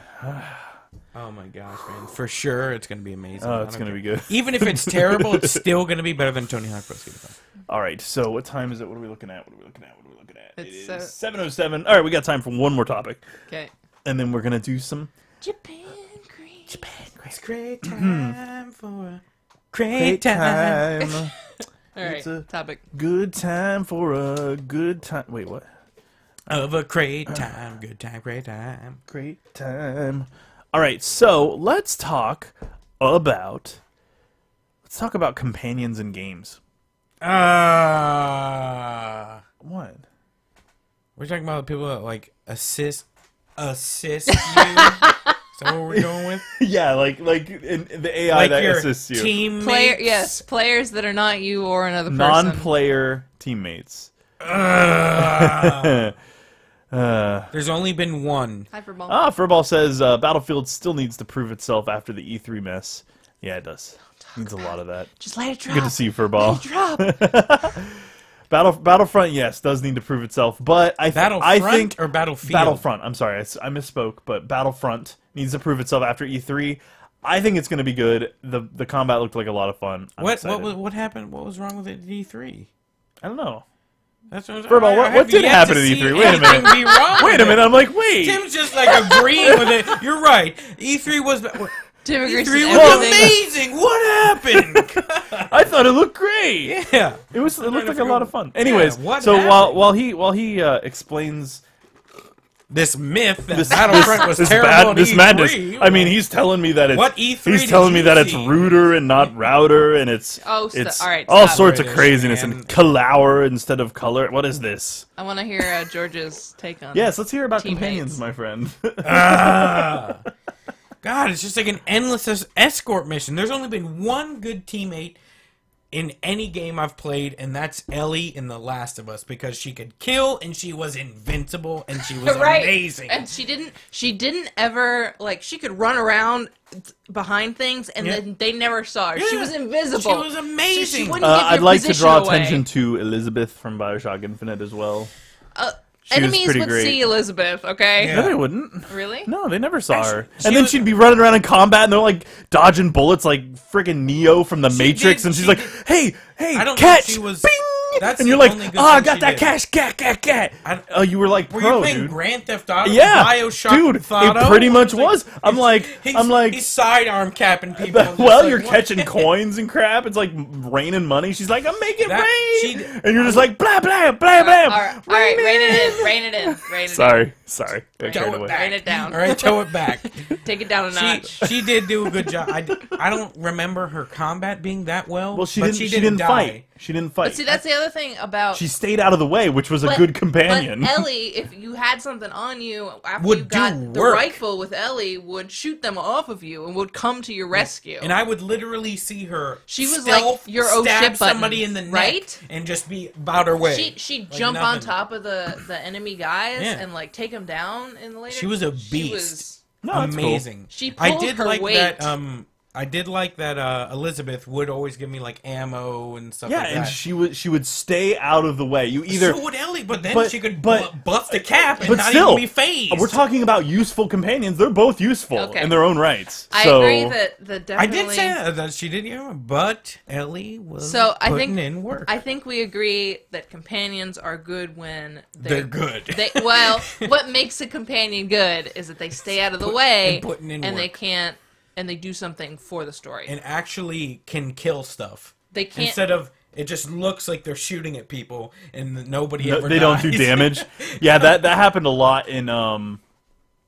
Oh my gosh, man. For sure, it's going to be amazing. Oh, it's I gonna don't be care. good. Even if it's terrible, it's still going to be better than Tony Hawk Pro Skater 5. All right. So what time is it? What are we looking at? What are we looking at? What are we looking at? It's, It is 7:07. All right, we got time for one more topic, Okay. and then we're gonna do some Japan Green. It's great time for a great time. time. All right. It's a- Topic. Good time for a good time. Wait, what? Of a great time. Good time, great time. Great time. All right, so let's talk about companions in games. What? We're talking about the people that, like, assist you. Is that what we're going with? Yeah, like in the AI Like that your assists you. teammates. Players that are not you or another person. Non-player teammates. There's only been one. Hyperball. Furball says Battlefield still needs to prove itself after the E3 mess. Yeah, it does. Needs a lot of that. Just let it drop. Good to see you, Furball. Drop. Battlefront, yes, does need to prove itself, but I think or Battlefield? Battlefront. I'm sorry, I misspoke, but Battlefront needs to prove itself after E3. I think it's going to be good. The combat looked like a lot of fun. I'm excited. What happened? What was wrong with it at E3? I don't know. That's what Furball, what did happen at E3? Wait a minute. Be wrong Wait a minute. I'm like, wait. Tim's just like agreeing with it. You're right. E3 was. Tim agrees E3 with was everything. amazing. What happened? I thought it looked great. Yeah. It looked like a figure lot of fun. Anyways, Yeah, what so happened? while he explains This myth that this Battlefront was terrible on this E3. madness. I mean, he's telling me that it's What E3 he's did telling me you that it's see? router and not router, and it's Oh, it's all right, all stop. sorts of British, craziness man. and color instead of color. What is this? I want to hear George's take on. Yes, let's hear about Teammates. companions, my friend. God, it's just like an endless escort mission. There's only been one good teammate in any game I've played, and that's Ellie in The Last of Us, because she could kill and she was invincible and she was Right. amazing. And she didn't ever, like, she could run around behind things and Yeah. then they never saw her. She Yeah. was invisible. She was amazing. She wouldn't give I'd your like to position draw away. attention to Elizabeth from Bioshock Infinite as well. She was Enemies pretty would great. see Elizabeth, okay? Yeah. No, they wouldn't. Really? No, they never saw her. she And then was- she'd be running around in combat, and they're like dodging bullets like freaking Neo from the Matrix, did- and she's she like, did- "Hey, I don't catch!" think she was. Bing! That's and the you're like, only good "Oh, I thing got she that did. cash, cat." I- You were like Were pro, you playing dude. Grand Theft Auto? Yeah, Bioshock dude, Auto? it pretty much It's like- was. I'm like, he's sidearm capping people. I'm just well, like, you're what? catching coins and crap. It's like raining money. She's like, I'm making That- rain, she- and you're just like, blah blah blah blah. All right, rein it in. Sorry. I Toe carried it away. back. Rein it down. All right, toe it back. Take it down a notch. She did do a good job. I don't remember her combat being that well. Well, she but didn't die. fight. She didn't fight. But see, that's the other thing about... She stayed out of the way, which was a good companion. But Ellie, if you had something on you, after Would you got do the work. rifle with Ellie, would shoot them off of you and would come to your rescue. And I would literally see her. She was stealth, like your oh stab shit button, somebody in the neck, right? and just be about her way. She'd Like jump on nothing. top of the enemy guys Yeah. and like take them down in the later. She was a She beast. was- No, that's cool. Amazing. She I pulled did her like weight. that. I did like that. Elizabeth would always give me like ammo and stuff. Yeah, like and that. she would stay out of the way. You either So would Ellie, but then but- she could but- bust a cap and but not still, even be phased. we're talking about useful companions. They're both useful Okay. in their own rights. I So, agree that I definitely. did say that she did, yeah, but Ellie was So I putting think in work. I think we agree that companions are good when They're good. What makes a companion good is that they stay out of the way and putting in and they work. can't and they do something for the story. And actually can kill stuff. They can't. Instead of it just looks like they're shooting at people and nobody no, ever they don't do dies. damage. Yeah, that happened a lot in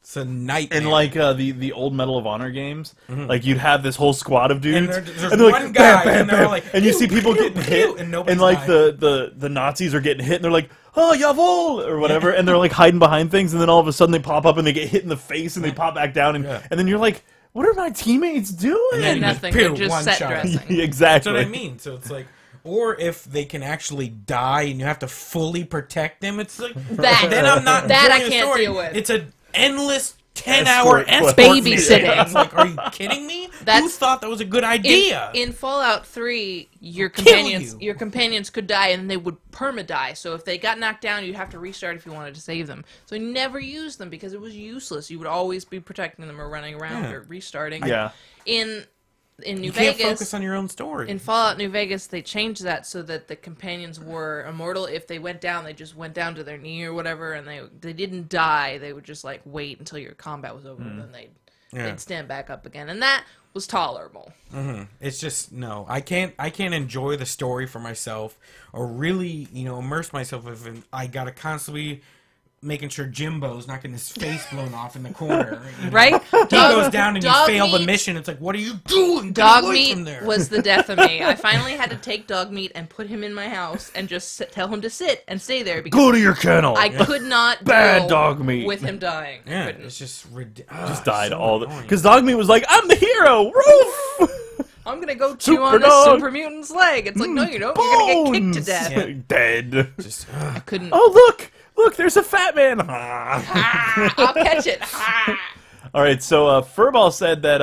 It's a nightmare. in like the old Medal of Honor games. Like you'd have this whole squad of dudes, there's they're one guy, and they're bam, like, and you see pew, people pew, getting pew, hit, and nobody's like dying. the Nazis are getting hit, and they're like, oh, jawohl, or whatever, and they're like hiding behind things, and then all of a sudden they pop up and they get hit in the face, and they pop back down, and then you're like, what are my teammates doing? then Yeah, you nothing. pew, They're just one set shot. dressing. Exactly. That's what I mean. So it's like, or if they can actually die and you have to fully protect them, it's like That- then I'm not that I enjoying the can't story. deal with. It's an endless 10-hour Escort escort quest. mission. Babysitting. It's like, are you kidding me? Who That's- thought that was a good idea? In Fallout 3, your Kill you. companions could die and they would perma-die. So if they got knocked down, you'd have to restart if you wanted to save them. So I never used them because it was useless. You would always be protecting them or running around Yeah. or restarting. Yeah. In New you can't Vegas, focus on your own story. in Fallout New Vegas, they changed that so that the companions were immortal. If they went down, they just went down to their knee or whatever, and they didn't die. They would just like wait until your combat was over, and then they'd stand back up again, and that was tolerable. It's just no. I can't enjoy the story for myself or really immerse myself if I gotta constantly making sure Jimbo's not getting his face blown off in the corner. Right? He goes down and you dog fail the meat- mission. It's like, what are you doing? Get Dog away meat from there. was the death of me. I finally had to take dog meat and put him in my house and just tell him to sit and stay there because Go to your kennel. I could not Bad deal dog meat. with him dying. Yeah, Couldn't. it's just ridiculous. just died all the because Dog Meat was like, I'm the hero. Roof. I'm gonna go chew on Super this dog. super mutant's leg. It's like, no, you don't. You're gonna get kicked to death. Yeah. Dead. Just, I couldn't. Oh look, there's a fat man. Ah, I'll catch it. Ah. All right, so Furball said that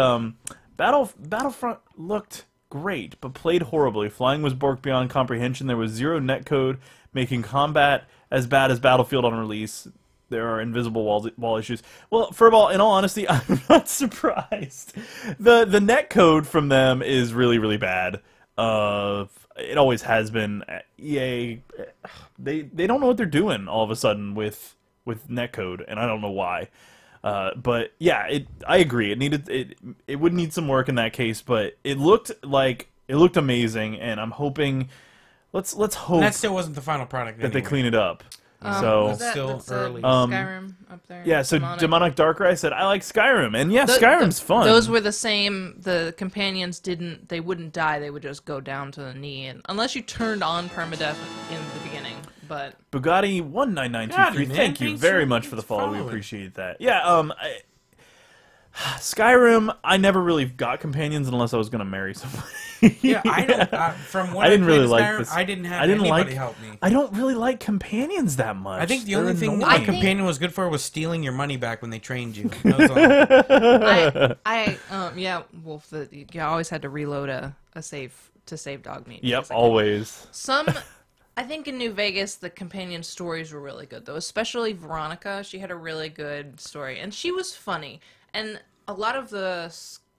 Battlefront looked great, but played horribly. Flying was broke beyond comprehension. There was zero netcode, making combat as bad as Battlefield on release. There are invisible wall issues. Well, Furball, in all honesty, I'm not surprised. The netcode from them is really, really bad. It always has been. EA, they don't know what they're doing all of a sudden with netcode, and I don't know why. But yeah, I agree. It would need some work in that case, but it looked amazing, and I'm hoping. Let's hope that still wasn't the final product. that they anyway. clean it up. So was that- still early. Skyrim up there. yeah, so Demonic Darkrai said I like Skyrim, and yeah, Skyrim's fun. Those were the same. The companions they wouldn't die. They would just go down to the knee, and unless you turned on permadeath in the beginning. But Bugatti 19923. Howdy, man. Thank you Thanks very for- much for the thanks follow. for We following. appreciate that. Yeah, Skyrim, I never really got companions unless I was gonna marry somebody. Yeah, I don't. From what I didn't played really of like Skyrim, this. I didn't have I didn't anybody like. help me. I don't really like companions that much. I think the They're only thing annoying. my companion was good for was stealing your money back when they trained you. That was all. yeah, Wolf. You always had to reload a save to save dog meat. Yep, basically. always. Some I think in New Vegas, the companion stories were really good, though. Especially Veronica. She had a really good story. And she was funny. And a lot of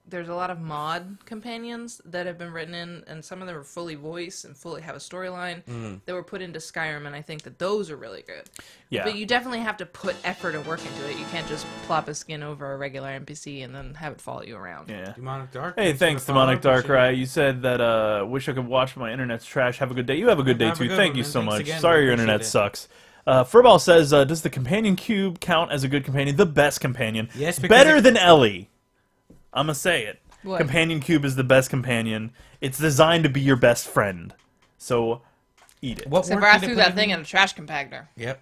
there's a lot of mod companions that have been written in, and some of them are fully voiced and fully have a storyline that were put into Skyrim, and I think that those are really good. Yeah. But you definitely have to put effort and work into it. You can't just plop a skin over a regular NPC and then have it follow you around. Yeah. Demonic Dark. Hey, thanks, Demonic Darkrai. You said that, wish I could watch my internet's trash. Have a good day. You have a good day, Have a too. good Thank one, you man. so Thanks much. again. Sorry We your appreciate internet it. sucks. Furball says, does the companion cube count as a good companion? The best companion. Yes, because better it- than Ellie. I'm going to say it. What? Companion cube is the best companion. It's designed to be your best friend. So, eat it. What Except word for I did it threw put that in? thing in a trash compactor. Yep.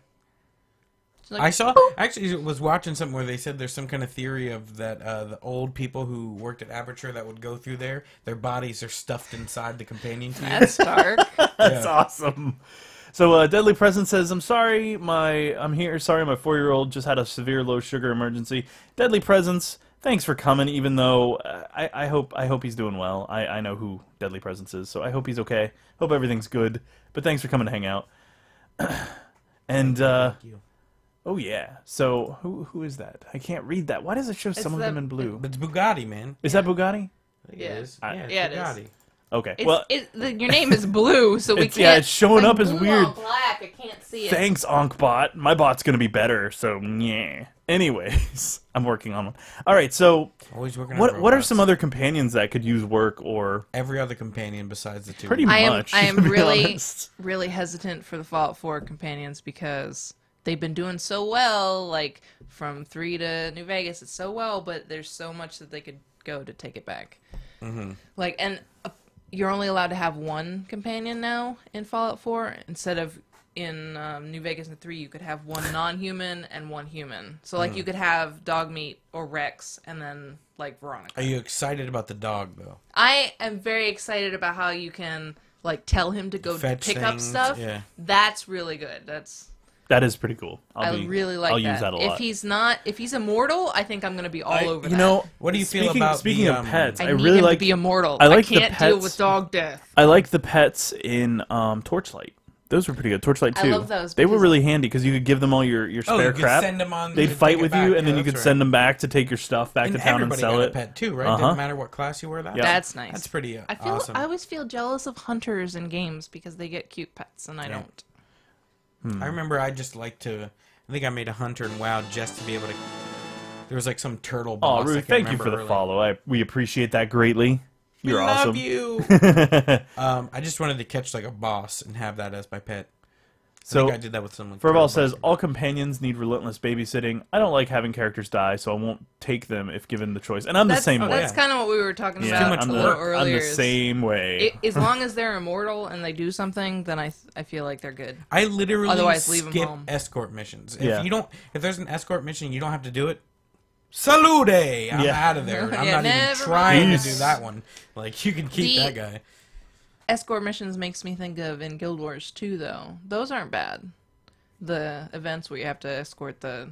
It's like, I saw. Actually, was watching something where they said there's some kind of theory of that the old people who worked at Aperture that would go through there, their bodies are stuffed inside the companion cube. that's dark. That's awesome. So Deadly Present says, I'm sorry, I'm here. Sorry, my 4-year-old just had a severe low sugar emergency. Deadly Presence, thanks for coming. Even though I hope he's doing well. I know who Deadly Presence is, so I hope he's okay. Hope everything's good. But thanks for coming to hang out. And Thank you. oh yeah. So who is that? I can't read that. Why does it show some of them in blue? But it's Bugatti, man. Is that Bugatti? I think Yeah. it is. I- Yeah, it's Yeah, it is. Bugatti. Okay. It's, well, your name is blue, so we It's- can't. yeah, it's showing like up as blue weird. on black. I can't see it. thanks, Onkbot. My bot's gonna be better. So yeah. Anyways, I'm working on one. All right. So Always working on what are robots. some other companions that could use work or Every other companion besides the two. pretty I much? am to be really honest. really hesitant for the Fallout 4 companions because they've been doing so well. Like from 3 to New Vegas, it's so well, but there's so much that they could go to take it back. Mm-hmm. Like, and you're only allowed to have one companion now in Fallout 4 instead of in New Vegas and 3. You could have one non-human and one human. So like you could have Dogmeat or Rex and then like Veronica. Are you excited about the dog though? I am very excited about how you can like tell him to go Fetch pick up things, stuff. yeah. That's really good. That is pretty cool. I really like I'll that. use that a lot. if he's immortal, I think I'm gonna be all over you that. know, What do you feel speaking, about speaking the, of pets? I I need really him like to be immortal. I like the can't deal pets- with dog death. I like the pets in Torchlight. Those were pretty good. Torchlight 2. I love those They were because- really handy because you could give them all your Oh, spare you could crap. send them on. They'd to fight take it with back. you, and then Yeah, you could that's send right. them back to take your stuff back And to town and everybody sell got it. a pet too, right? Uh-huh. Doesn't matter what class you were. That. Yeah. That's nice. That's pretty I feel awesome. I always feel jealous of hunters in games because they get cute pets and I Yeah. don't. I remember I just like to. I think I made a hunter in WoW just to be able to. There was like some turtle Oh, boss. I Ruth, can't thank you remember for the earlier. follow. We appreciate that greatly. We You're love awesome. you. I just wanted to catch like a boss and have that as my pet. I So, think I did that with someone. Furball says, all companions need relentless babysitting. I don't like having characters die, so I won't take them if given the choice. And I'm the same way. That's kind of what we were talking Yeah, about much a I'm little the, earlier. I'm the is same way. as long as they're immortal and they do something, then I feel like they're good. I literally Otherwise, leave 'em skip home. escort missions. Yeah. If there's an escort mission, you don't have to do it. Salute! I'm Yeah. out of there. I'm Yeah, not even never trying mind. to do that one. Like you can keep The- that guy. Escort missions makes me think of in Guild Wars 2, though. Those aren't bad. The events where you have to escort the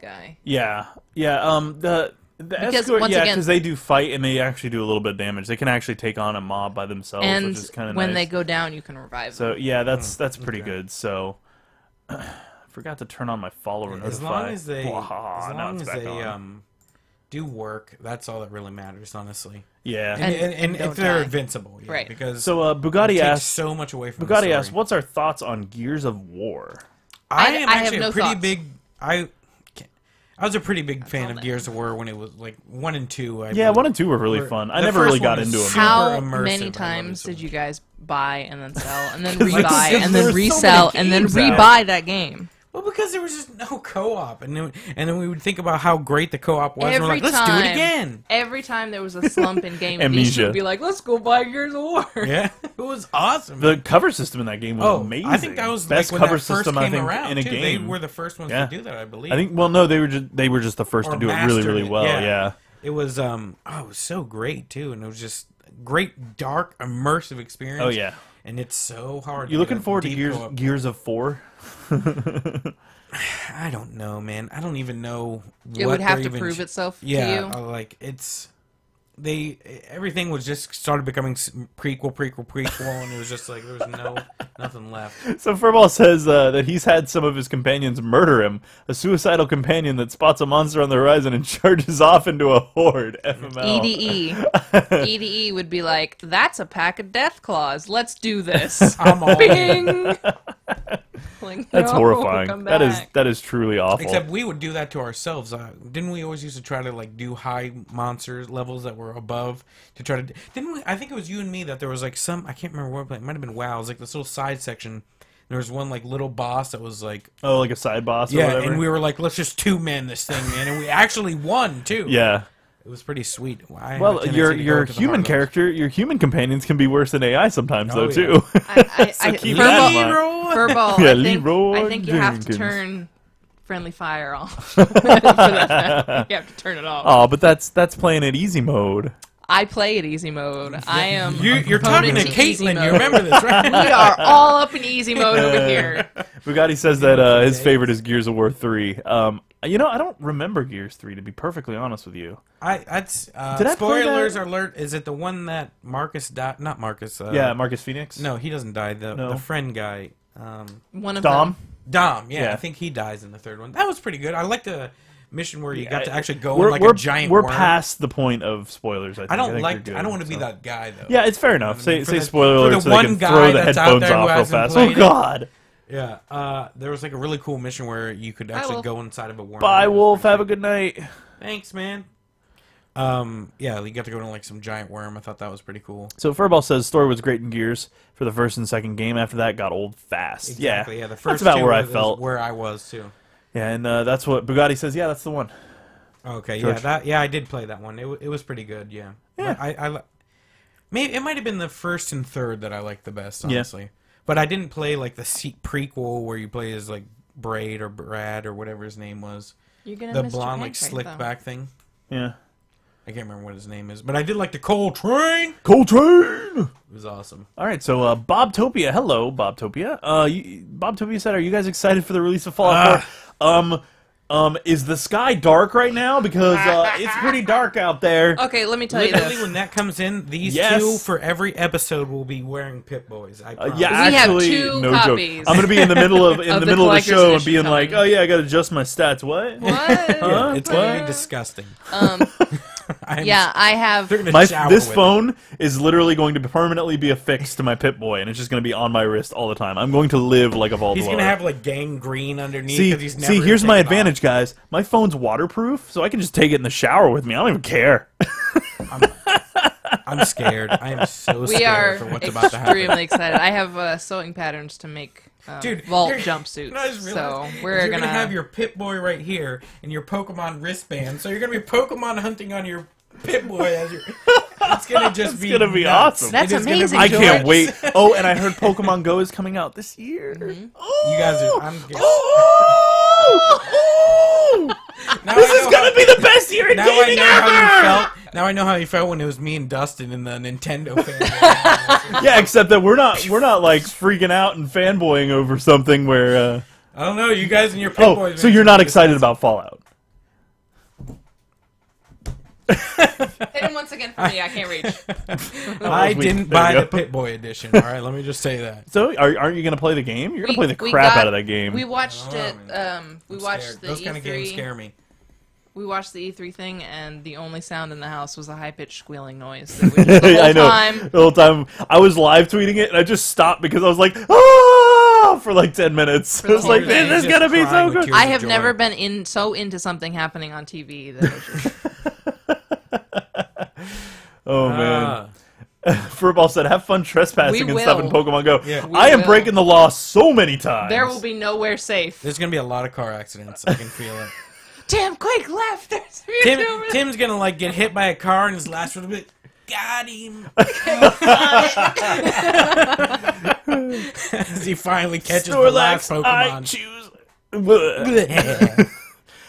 guy. Yeah. The Because, escort, once yeah, again- because they do fight and they actually do a little bit of damage. They can actually take on a mob by themselves, And which is kind of when nice. they go down, you can revive So them. yeah, that's pretty okay. good. So forgot to turn on my follower notify. As long as they, Blah, as now long it's as back they on. do work, that's all that really matters, honestly. Yeah. And don't if they're die. invincible, yeah, Right. because So it Bugatti takes asks, so much away from the Bugatti story. asks, what's our thoughts on Gears of War? I am I have actually no a pretty thoughts. big. I was a pretty big fan all of that. Gears of War when it was like 1 and 2. Yeah, 1 and 2 were really fun. I the never first really one got was into them. super How immersive. many I love it times so did much. you guys buy and then sell and then Like, rebuy and there then were so many resell and then games out. rebuy that game? Well, because there was just no co-op, and then we would think about how great the co-op was, and Every we're like, let's do time. it again. Every time there was a slump in game, these Amnesia. would be like, let's go buy Gears of War. Yeah, it was awesome. The cover system in that game was amazing. I think that was best like when cover that first system I came think around, in a too. game. They were the first ones Yeah. to do that, I believe. I think. Well, no, they were just the first Or to do it really, mastered really it, well. yeah. Yeah. It was it was so great too, and it was just great, dark, immersive experience. Oh yeah. And it's so hard. You to looking get a forward to deep co-op. Gears of 4? I don't know, man. I don't even know. It what would have they're to even prove itself Yeah, to you. like it's everything was just started becoming prequel, and it was just like there was nothing left. So Furball says that he's had some of his companions murder him. A suicidal companion that spots a monster on the horizon and charges off into a horde. FML. EDE. EDE would be like, that's a pack of death claws. Let's do this. I'm all Bing! Like, That's no, horrifying. come That is truly awful. Except we would do that to ourselves. Didn't we always used to try to like do high monster levels that were above to try to? Didn't we? I think it was you and me that there was like some. I can't remember what. It might have been WoW. It was like this little side section. There was one like little boss that was like like a side boss. yeah, or whatever? and we were like, let's just 2-man this thing, man, and we actually won too. Yeah. It was pretty sweet. Well, your human character, your human companions can be worse than AI sometimes, though, yeah. too. Keep that in mind. Furball, Yeah, I think you have to Jenkins. turn friendly fire off. For that. You have to turn it off. Oh, but that's playing it easy mode. I play it easy mode. I am. You're talking to easy Caitlin. mode. You remember this, right? We are all up in easy mode over here. Bugatti says that his favorite is Gears of War 3. I don't remember Gears 3, to be perfectly honest with you. Did I play spoilers that? alert. Is it the one that Marcus died? Not Marcus. Yeah, Marcus Phoenix? No, he doesn't die. The friend guy. One of Dom? Dom. Yeah, Yeah. I think he dies in the third one. That was pretty good. I like the mission where you got to actually go We're, in like we're, a giant we're worm. past the point of spoilers, I think. I don't think like. you're good, I don't want to be so. that guy though. Yeah, it's fair enough. I mean, Say for spoiler the alert so one they can guy throw the that's out headphones there who off real hasn't fast. played Oh, it. God. Yeah. There was like a really cool mission where you could actually Wolf. go inside of a worm. Bye, It was Wolf. pretty Have a sweet. good night. Thanks, man. Yeah, you got to go to like some giant worm. I thought that was pretty cool. So Furball says story was great in Gears for the first and second game. After that, got old fast. Exactly. Yeah, the that's first about two where I was felt. where I was too. Yeah, and that's what Bugatti says. Yeah, that's the one. Okay, George. I did play that one. It was pretty good. Yeah. Yeah. I maybe it might have been the first and third that I liked the best, Yeah. honestly. But I didn't play like the prequel where you play as like Braid or Brad or whatever his name was. You're gonna The miss blonde Japan like Train, slick though. back thing. Yeah. I can't remember what his name is, but I did like the Coltrane. Coltrane. It was awesome. All right, so Bobtopia, hello, Bobtopia. Bobtopia said, "Are you guys excited for the release of Fallout 4?" Is the sky dark right now? Because it's pretty dark out there. Okay, let me tell you Literally, this. when that comes in, these Yes. two for every episode will be wearing Pit Boys. I promise. Yeah, We have actually, 2 no copies joke. I'm gonna be in the middle of of the the middle of the collector's show and edition being like, coming. "Oh yeah, I gotta adjust my stats." What? What? Yeah, it's gonna What? be disgusting. Yeah, I have. They're gonna shower This with phone is literally going to permanently be affixed to my Pit Boy, and it's just going to be on my wrist all the time. I'm going to live like a Vault. He's gonna have like gangrene underneath. See, 'cause he's never gonna here's my take it off. advantage, guys. My phone's waterproof, so I can just take it in the shower with me. I don't even care. I'm scared. I am so We scared are for what's about to happen. extremely excited. I have sewing patterns to make Dude, vault you're- jumpsuits. I just So realized we're you're gonna have your Pit Boy right here and your Pokemon wristband. So you're gonna be Pokemon hunting on your Pit Boy as your. It's gonna just be. gonna be nuts. awesome. That's It is gonna amazing, be I George. can't wait. Oh, and I heard Pokemon Go is coming out this year. Oh, You guys are. Now this I is know gonna be the best year in Now I gaming know how you ever. felt. Now I know how you felt when it was me and Dustin in the Nintendo fan. Yeah, except that we're not like freaking out and fanboying over something where. I don't know. You guys and your Pit Oh, Boys. so you're not excited about Fallout? hit him once again for me. I can't reach. I we- didn't there buy you the go. Pit Boy edition. All right, let me just say that. So aren't you gonna play the game? You're gonna play the We crap got- out of that game. We watched I it. don't know, We I'm watched scared. the Those kind of games E3. scare me. We watched the E3 thing, and the only sound in the house was a high-pitched squealing noise. That we just, the whole I know. time. The whole time I was live tweeting it, and I just stopped because I was like, "Ah!" for like 10 minutes. For It was the like, whole thing. "This is Just gonna be crying so with good." tears I of have joy. never been so into something happening on TV that it was just, Oh man. Ah. Furball said, "Have fun trespassing We and stuff in will. Pokemon Go." Yeah. We I am will. breaking the law so many times. there will be nowhere safe. There's gonna be a lot of car accidents. I can feel it. Damn, quick, left! There's Mewtwo. Tim's gonna like get hit by a car and his last word will be, "Got him." As he finally catches the last Snorlax, I Pokemon. choose.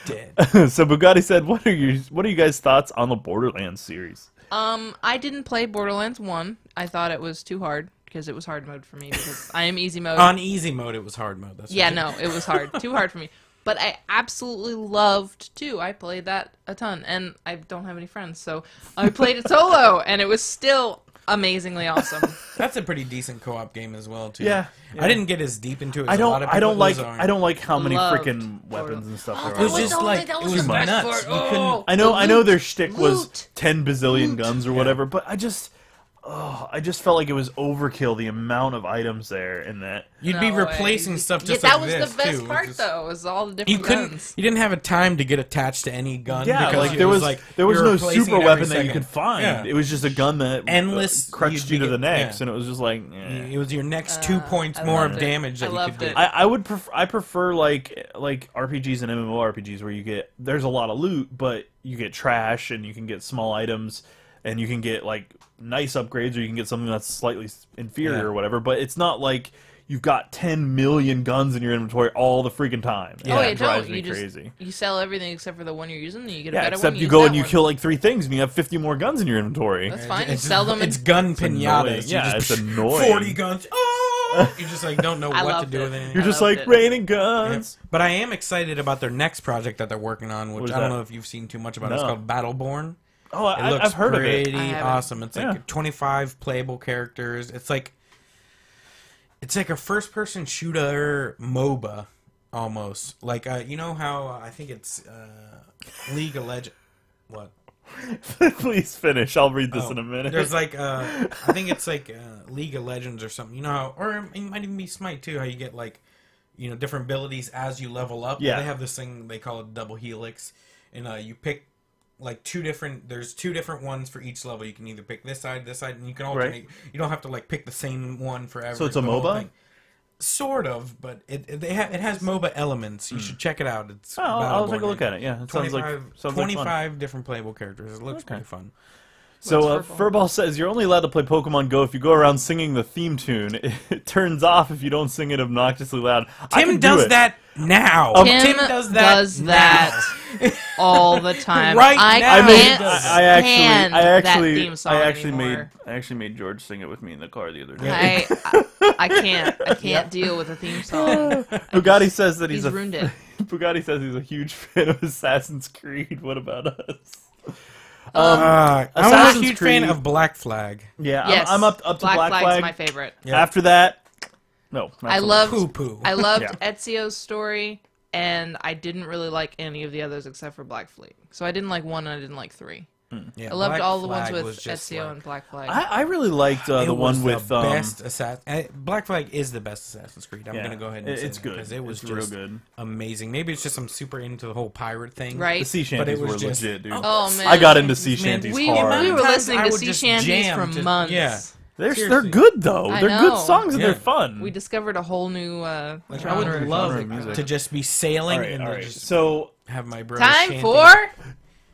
Dead. So Bugatti said, "What are you guys' thoughts on the Borderlands series?" I didn't play Borderlands 1. I thought it was too hard because it was hard mode for me because I am easy mode. On easy mode, it was hard mode. That's Yeah, right. no, it was hard. Too hard for me. but I absolutely loved 2. I played that a ton, and I don't have any friends, so I played it solo, and it was still amazingly awesome. That's a pretty decent co-op game as well, too. Yeah. I didn't get as deep into it as I a lot of people. I don't like. Those are. I don't like how many Loved freaking weapons and stuff there It was are. just like it was the best nuts. You couldn't. I know their shtick was Loot. 10 bazillion guns or whatever, but I just felt like it was overkill, the amount of items there in that. You'd be No replacing way. stuff Yeah, just that like was this the best too. part, Just- though, was all the You different couldn't. guns. You didn't have a time to get attached to any gun. Yeah, because like it there was like there was you're no replacing super it every weapon that you second. could find. Yeah. It was just a gun that Endless, crushed you'd you to be- the next, yeah. and it was just like. Eh. It was your next 2 points I more loved of it. damage I that you loved could it. do. I would I prefer like RPGs and MMORPGs where you get there's a lot of loot, but you get trash and you can get small items and you can get like nice upgrades or you can get something that's slightly inferior Yeah. or whatever. But it's not like you've got 10 million guns in your inventory all the freaking time. Yeah. Oh, That wait, drives don't. me You just crazy. you sell everything except for the one you're using, and you get a Yeah, better except one. you use go that and you one. kill like 3 things and you have 50 more guns in your inventory. That's fine. You It's sell them. It's And gun annoying. pinatas. You Yeah, just it's annoying. 40 guns. Oh! You just like don't know I what to loved do it. with anything. You're I just loved like it. raining Yeah. guns. But I am excited about their next project that they're working on, which What is I don't that? know if you've seen too much about. It's No. called Battleborn. Oh, It looks I've heard of it. pretty I haven't. awesome. It's like Yeah. 25 playable characters. It's like a first-person shooter MOBA almost. Like you know how I think it's League of Legends. What? Please finish. I'll read this Oh, in a minute. There's like I think it's like League of Legends or something. You know how, or it might even be Smite too. How you get like different abilities as you level up. Yeah. They have this thing they call it double helix, and you pick like there's two different ones for each level. You can either pick this side, and you can alternate. Right. You don't have to like pick the same one forever. So it's a the whole MOBA? thing. Sort of, but it has MOBA elements. You should check it out. It's Oh, I'll take a Battleborn. look at it. Yeah, it sounds 25, like 25 different playable characters. It looks Okay. pretty fun. So What's Furball says you're only allowed to play Pokemon Go if you go around singing the theme tune. It turns off if you don't sing it obnoxiously loud. I Tim can does do it. that now. Tim does that that all the time. Right I now. I made. can't I stand actually. that theme song I actually anymore. made George sing it with me in the car the other day. I can't deal with a theme song. Bugatti says that He's ruined it. Bugatti says he's a huge fan of Assassin's Creed. What about us? I'm a Assassin's huge fan Creed- of Black Flag. Yeah, Yes, I'm up to Black Flag's Flag. my favorite. Yeah. After that, no. not I so much. loved Poo-poo. I loved Yeah. Ezio's story, and I didn't really like any of the others except for Black Fleet. So I didn't like 1 and I didn't like 3. Yeah, I loved Black all the Flag ones was with just Ezio like- and Black Flag. I really liked the It one was with the best Black Flag is the best Assassin's Creed. I'm yeah, gonna go ahead and say it's that, good. 'cause it was it's just real good. amazing. Maybe it's just I'm super into the whole pirate thing. Right. The sea But it shanties was were just- legit, dude. Oh, man. I got into sea Man, shanties we, hard. we were Sometimes listening I to would sea just shanties jam for to- months. yeah. they're seriously. good though. I They're know. good songs and Yeah. they're fun. We discovered a whole new Like, I genre would of love music. to just be sailing all right, and all then right. just So have my bros Time chanting. for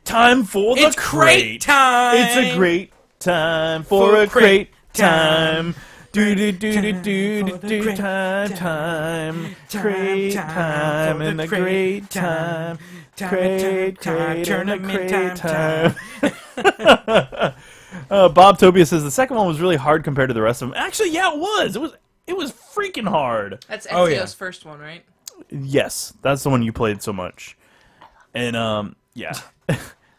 time for the It's crate time. It's a great time for a crate time. Do do do do do do do time crate time and the great time crate and the crate time. Bob Tobias says the second one was really hard compared to the rest of them. Actually, yeah, it was. It was freaking hard. That's Ezio's Oh, yeah. first one, right? Yes, that's the one you played so much. And yeah.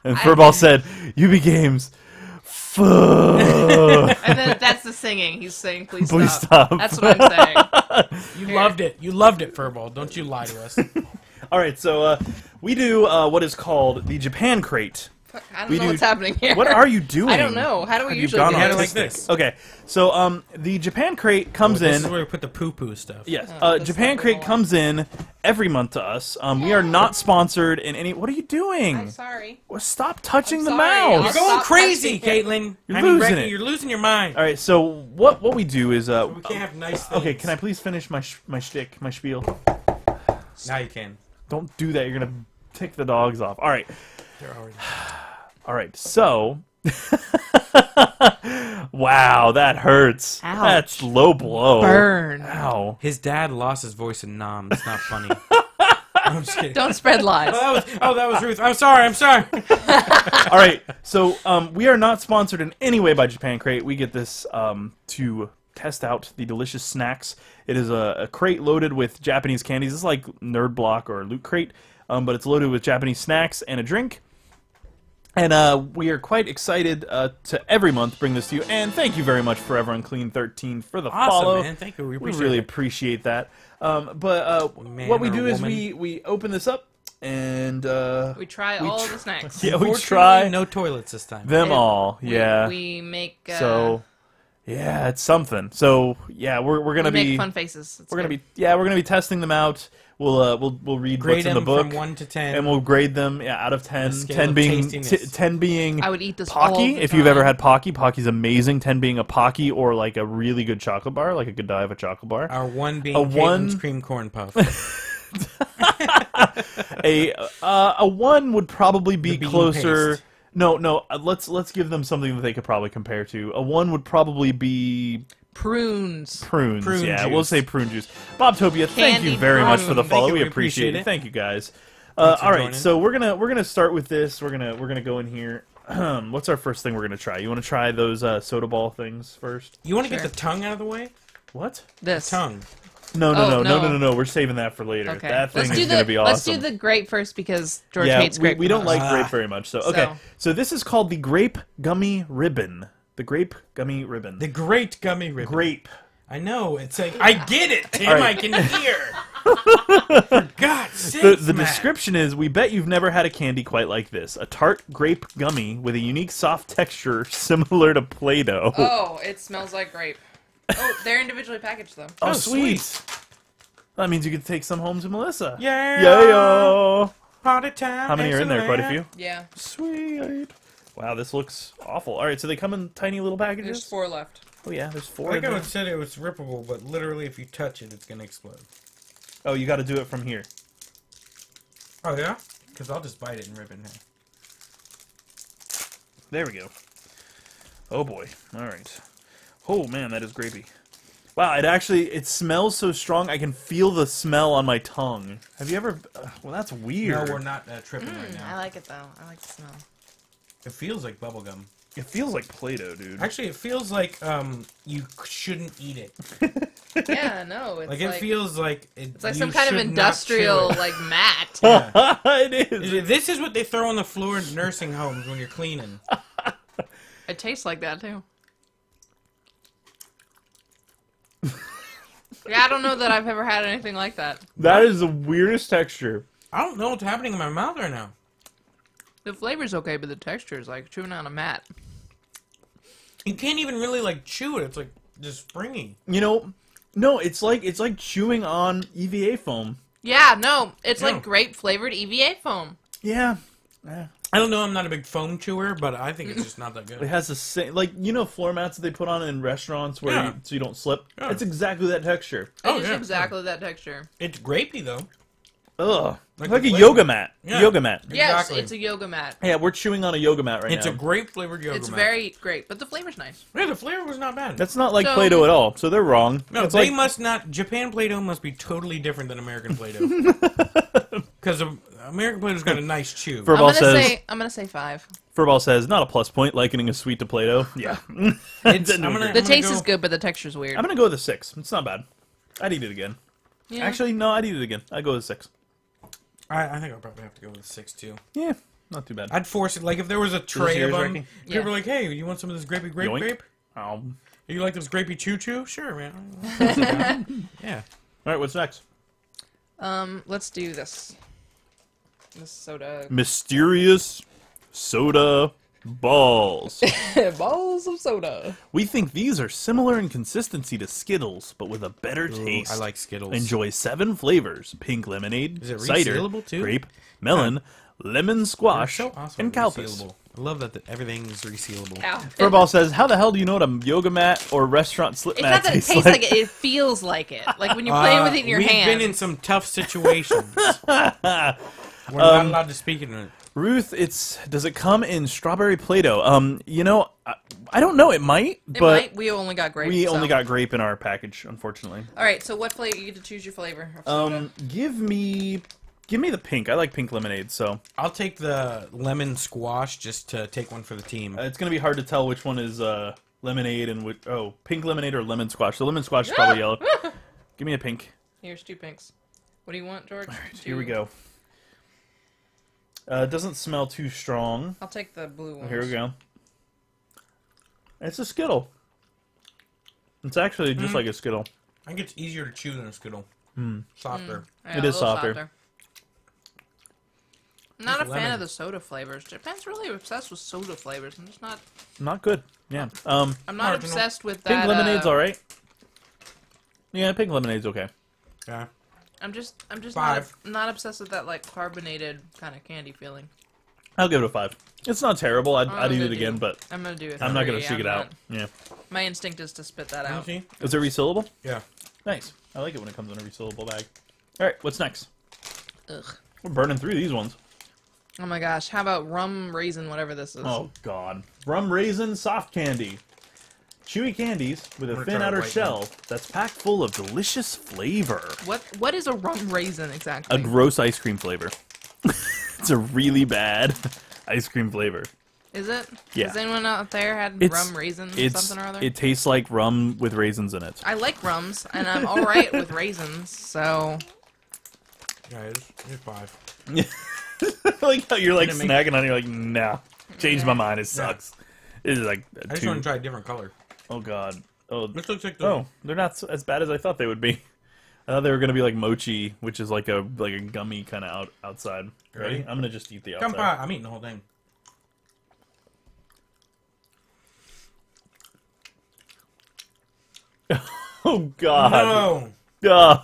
And Furball said, "UB Games, fuck." And then that's the singing. He's saying, "Please, Please stop." stop. That's what I'm saying. You loved it. You loved it, Furball. Don't you lie to us. All right, so we do what is called the Japan Crate. Fuck, I don't We know do- what's happening here. What are you doing? I don't know. How do we Have you usually gone do You had it this? like this. Okay, so the Japan Crate comes This in. is where we put the poo-poo stuff. Yes, Oh, this Japan is Crate not comes in every month to us. We are not sponsored in any. What are you doing? I'm sorry. Well, stop touching I'm the sorry. mouse. You're I'll going stop crazy, touching it. Caitlin. You're I mean, losing Reki, it. You're losing your mind. All right, so what we do is We can't have nice things. okay. Can I please finish my shtick, my spiel? Now you can. Don't do that. You're gonna tick the dogs off. All right. They're already. All right, so wow, that hurts. Ouch. That's low blow. Burn. Ow. His dad lost his voice in Nom. That's not funny. I'm just kidding. Don't spread lies. That was Ruth. I'm sorry. All right, so we are not sponsored in any way by Japan Crate. We get this to test out the delicious snacks. It is a crate loaded with Japanese candies. It's like Nerd Block or Loot Crate, but it's loaded with Japanese snacks and a drink. And we are quite excited to every month bring this to you. And thank you very much, Forever Unclean 13, for the follow. Man. Thank you. We really appreciate that. What we do is we open this up and we try all the snacks. Yeah, we try no toilets this time. them all. Yeah. We make So yeah, it's something. So yeah, we're gonna we be make fun faces. It's we're gonna good. we're gonna be testing them out. We'll read Grade what's in the them book from 1 to 10. and we'll grade them out of 10. scale 10 of being tastiness. 10 being I would eat this all Pocky. the If you've ever time. had Pocky, Pocky's amazing. 10 being a Pocky or like a really good chocolate bar, like a Godiva chocolate bar. Our 1 being A Caitlin's 1 cream corn puff. A 1 would probably be The bean closer. paste. No. Let's give them something that they could probably compare to. A 1 would probably be Prunes. prunes. Prune Yeah, juice. we'll say prune juice. Bobtopia, thank you Candied very much for the prune. follow. Thank We you, we appreciate appreciate it. it. Thank you guys. Thanks for All right, joining. so we're gonna start with this. We're gonna go in here. What's our first thing we're gonna try? You want to try those soda ball things first? You want to Sure. get the tongue out of the way? What? This. Tongue. No. no. We're saving that for later. Okay. That thing let's is do gonna be awesome. Let's do the grape first because George yeah, hates grape. we don't the most. like grape very much. So okay, So- so this is called the grape gummy ribbon. The grape gummy ribbon. The great gummy ribbon. grape. I know. It's like, I get it, Tim. All right. I can hear. For God's sake, The description is, we bet you've never had a candy quite like this. A tart grape gummy with a unique soft texture similar to Play-Doh. Oh, it smells like grape. Oh, they're individually packaged though. Oh, Oh, sweet. That means you could take some home to Melissa. Yeah. Yeah. Party time. How many are in there? Quite a few? Yeah, Sweet. Wow, this looks awful. All right, so they come in tiny little packages? there's 4 left. Oh, yeah, there's 4 Like in I there. said, it was rippable, but literally, if you touch it, it's gonna explode. Oh, you got to do it from here. Oh yeah? Because I'll just bite it and rip it in half. There we go. Oh, boy. All right. Oh, man, that is grapey. Wow, it smells so strong, I can feel the smell on my tongue. Have you ever... well, that's weird. No, we're not tripping right I now. like it though. I like the smell. It feels like bubblegum. It feels like Play-Doh, dude. Actually, it feels like you shouldn't eat it. Yeah, no, it's Like it feels like it's like some kind of industrial like mat. It is. This is what they throw on the floor in nursing homes when you're cleaning. It tastes like that too. Yeah, I don't know that I've ever had anything like that. That is the weirdest texture. I don't know what's happening in my mouth right now. The flavor's okay, but the texture is like chewing on a mat. You can't even really like chew it. It's like just springy. You know, no, it's like chewing on EVA foam. Yeah, no, it's No. like grape flavored EVA foam. Yeah. I don't know. I'm not a big foam chewer, but I think it's just not that It good. has the same, like, you know, floor mats that they put on in restaurants where Yeah. so you don't slip. Yeah. It's exactly that texture. It Oh, is yeah. exactly that texture. It's grapey though. Ugh, Like like the a flavor. yoga mat. Yeah. Yoga mat. Yes, Exactly. it's a yoga mat. Yeah, we're chewing on a yoga mat right It's now. a grape flavored yogurt. It's very great, but the flavor's nice. Yeah, the flavor was not bad. That's not like So- Play-Doh at all. So they're wrong. No, it's they like, must not. Japan Play-Doh must be totally different than American Play-Doh. Because American Play-Doh's got a nice chew. Furball says. I'm gonna say 5. Furball says not a plus point. Likening a sweet to Play-Doh. Yeah. It's, Didn't I'm agree. gonna, The I'm gonna taste go, is good, but the texture's weird. I'm gonna go with a 6. It's not bad. I'd eat it again. Yeah. Actually, no, I'd eat it again. I'd go with a 6. I think I'll probably have to go with 6 too. Yeah, not too bad. I'd force it. Like if there was a tray yours, of them, Reki? people Yeah. were like, "Hey, you want some of this grapey grape Yoink. grape? Oh. You like those grapey choo choo? Sure, man. Yeah. All right, what's next? Let's do this. This soda. Mysterious soda balls. Balls of soda. We think these are similar in consistency to Skittles, but with a better taste. I like Skittles. Enjoy 7 flavors: pink lemonade, Is it cider, resealable, too? grape, melon, lemon They're squash, so awesome and calpis. resealable. I love that everything's resealable. Ow. Furball says, "How the hell do you know what a yoga mat or restaurant slip It's mat not that it tastes tastes like it, it feels like it. Like when you're playing with it in your We've hand. been in some tough situations. We're not allowed to speak in it. Ruth, does it come in strawberry Play-Doh? You know, I don't know. It might, It but might. We only got grape. we so. only got grape in our package, unfortunately. All right. So what flavor? You get to choose your flavor. Of soda. Give me the pink. I like pink lemonade, so I'll take the lemon squash just to take one for the team. it's gonna be hard to tell which one is lemonade and pink lemonade or lemon squash. The lemon squash is probably yellow. Give me a pink. Here's 2 pinks. What do you want, George? All right, here we go. It doesn't smell too strong. I'll take the blue one. Here we go. It's a Skittle. It's actually just like a Skittle. I think it's easier to chew than a Skittle. Softer. Yeah, It a is little softer. I'm not a It's fan lemon. of the soda flavors. Japan's really obsessed with soda flavors. I'm just not. Not good. Yeah. I'm not Marginal. obsessed with that. Pink lemonade's all right. Yeah, pink lemonade's okay. Yeah. I'm just 5. not obsessed with that like carbonated kind of candy feeling. I'll give it a 5. It's not terrible. I'd I'm eat gonna it again, do- but I'm gonna do it. I'm not gonna seek it out. Yeah. My instinct is to spit that out. See? Is it resealable? Yeah. Nice. I like it when it comes in a resealable bag. All right, what's next? Ugh. We're burning through these ones. Oh my gosh! How about rum raisin, whatever this is? Oh God, rum raisin soft candy, chewy candies with a gonna thin try outer white shell that's packed full of delicious flavor. What is a rum raisin exactly? A gross ice cream flavor. It's a really bad ice cream flavor. Is it? Yeah. Has anyone out there had It's rum raisin something or other? It tastes like rum with raisins in it. I like rums, and I'm all right with raisins. So Yeah, it's 5. I like how you're like Didn't make- snacking on it. You're like, nah, change my mind. It sucks. It is like a I just 2. want to try a different color. Oh God. Oh. This looks like the... Oh, they're not as bad as I thought they would be. I thought they were gonna be like mochi, which is like a gummy kind of outside. Ready? I'm gonna just eat the outside. Kampai. I'm eating the whole thing. Oh God. No!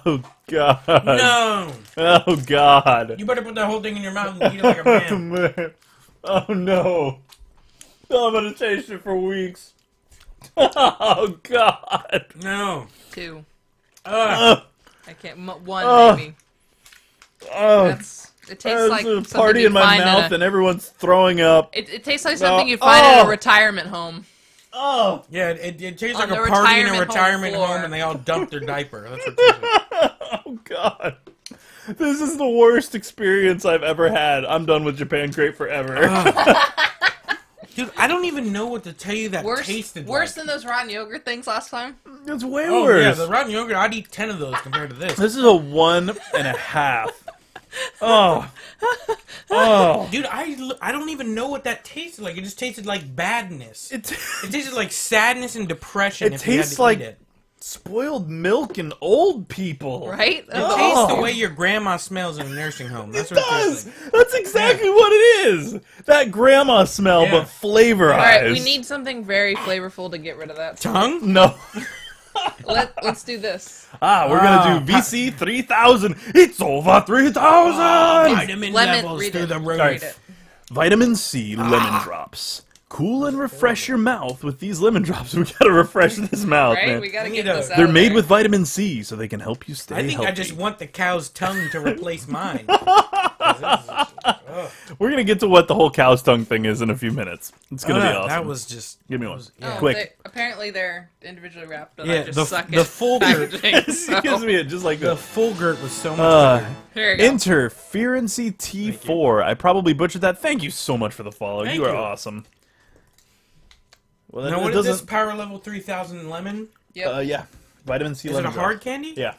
Oh God. No! Oh God. You better put that whole thing in your mouth and eat it like a man. Man. Oh no. Oh, I'm gonna taste it for weeks. Oh God. No. 2. Ugh. I can't. 1 maybe. Oh, It tastes there's like a something party you'd in my find mouth a, and everyone's throwing up. it tastes like something you'd find at a retirement home. Oh. Yeah, it tastes On like a the party in a retirement home retirement floor. home and they all dumped their diaper. That's what it tastes like. Oh God. This is the worst experience I've ever had. I'm done with Japan Crate forever. Dude, I don't even know what to tell you that tasted Worse like. than those rotten yogurt things last time. It's way Oh, worse. yeah, the rotten yogurt, I'd eat 10 of those compared to this. This is a 1.5. Oh. Oh. Dude, I don't even know what that tasted like. It just tasted like badness. It It tasted like sadness and depression It if you had tastes to like eat it. spoiled milk and old people. Right? It Oh. tastes the way your grandma smells in a nursing home. That's It what it does. tastes like. That's exactly what it is. That grandma smell, Yeah. but flavorized. Alright, we need something very flavorful to get rid of that. Tongue? No. Let's do this. We're gonna do VC 3000. It's over 3000. Vitamin Lemon- levels read through it. the roof. Sorry. it. Vitamin C lemon drops. Cool and refresh your mouth with these lemon drops. We gotta refresh this mouth, Right? man. We gotta We get need this a- out They're of made there. with vitamin C, so they can help you stay I think healthy. I just want the cow's tongue to replace mine. We're gonna get to what the whole cow's tongue thing is in a few minutes. It's gonna be awesome. That was just... Give me one. Oh, Quick. apparently they're individually wrapped, but Yeah, I just suck the at full packaging, so. Gives me it just like The a full girt was so much better. Here you go. Interferency T4. I probably butchered that. Thank you so much for the follow. Thank You are you. awesome. Well, Now, it what is doesn't. this Power Level 3000 Lemon? Yep. Yeah, vitamin C. Is it a lemon hard drop. candy? Yeah.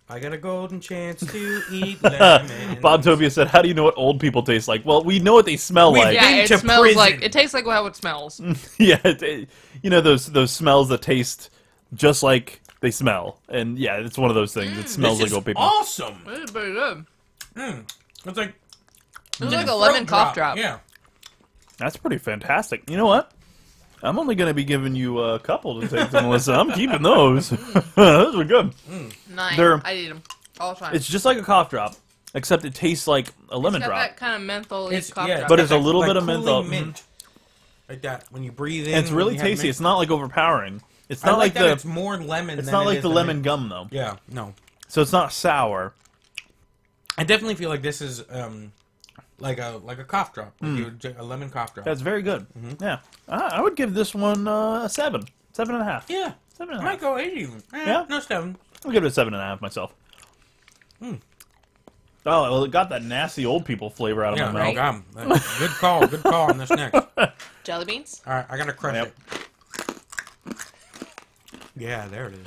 I got a golden chance to eat lemon. Bob Tobia said, "How do you know what old people taste like?" Well, we know what they smell We've like. Yeah, been it to smells prison. like it tastes like how it smells. Yeah, you know those smells that taste just like they smell, and yeah, it's one of those things. It smells This like is old people. awesome. It is pretty good. It's like It's like a lemon cough drop. Yeah. That's pretty fantastic. You know what? I'm only going to be giving you a couple to take to Melissa. I'm keeping those. Those are good. 9. They're- I eat them all the time. It's just like a cough drop, except it tastes like a lemon It's got drop. that kind of menthol It's cough yeah, drop. But it's a got little that, bit of cooling menthol. mint. Like that when you breathe in. And it's when really you have tasty. mint. It's not like overpowering. It's I not like like that the. it's more lemon. It's than not it like is the the lemon mint. gum though. Yeah, no. So it's not sour. I definitely feel like this is like a cough drop, like a lemon cough drop. That's very good. Yeah, I would give this one a 7, 7.5. yeah, 7.5. I might go 8 even. Yeah? No 7. I'll give it a 7.5 myself. Oh, well, it got that nasty old people flavor out of Yeah, my mouth. good call on this next. All Jelly beans? right, I gotta crush Yep. it. Yeah, there it is.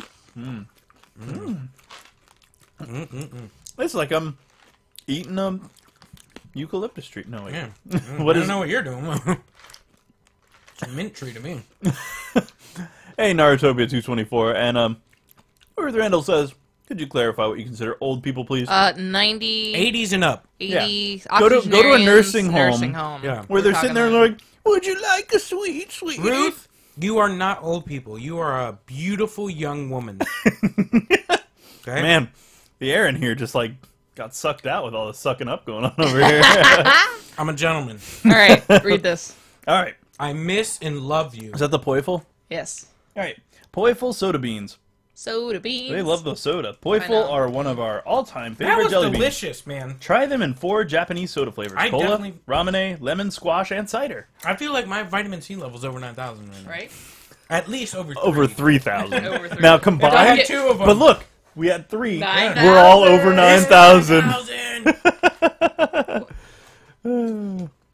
It's like I'm eating a eucalyptus tree. No, wait. Yeah. What I is- don't know what you're doing. It's a mint tree to me. Hey, Narutopia224, and Ruth Randall says, could you clarify what you consider old people, please? 90, 80s and up. 80, Go to a octogenarians, nursing home. Yeah. Where they're We're sitting there and talking they're like, would you like a sweet, sweet Ruth, you are not old people. You are a beautiful young woman. Okay? Man, the air in here just like got sucked out with all the sucking up going on over here. I'm a gentleman. All right, read this. All right. I miss and love you. Is that the Poiful? Yes. All right. Poiful soda beans. Soda beans. They love the soda. I Poiful know. are one of our all-time That favorite was jelly beans. delicious, man. Try them in 4 Japanese soda flavors. I Cola, definitely- ramune, lemon, squash, and cider. I feel like my vitamin C level's over 9,000 right now. Right? At least over 3. Over 3,000. Over 3. Now I had combined, 2 of them. but look, we had 3. 9,000. We're all over 9,000. 9,000.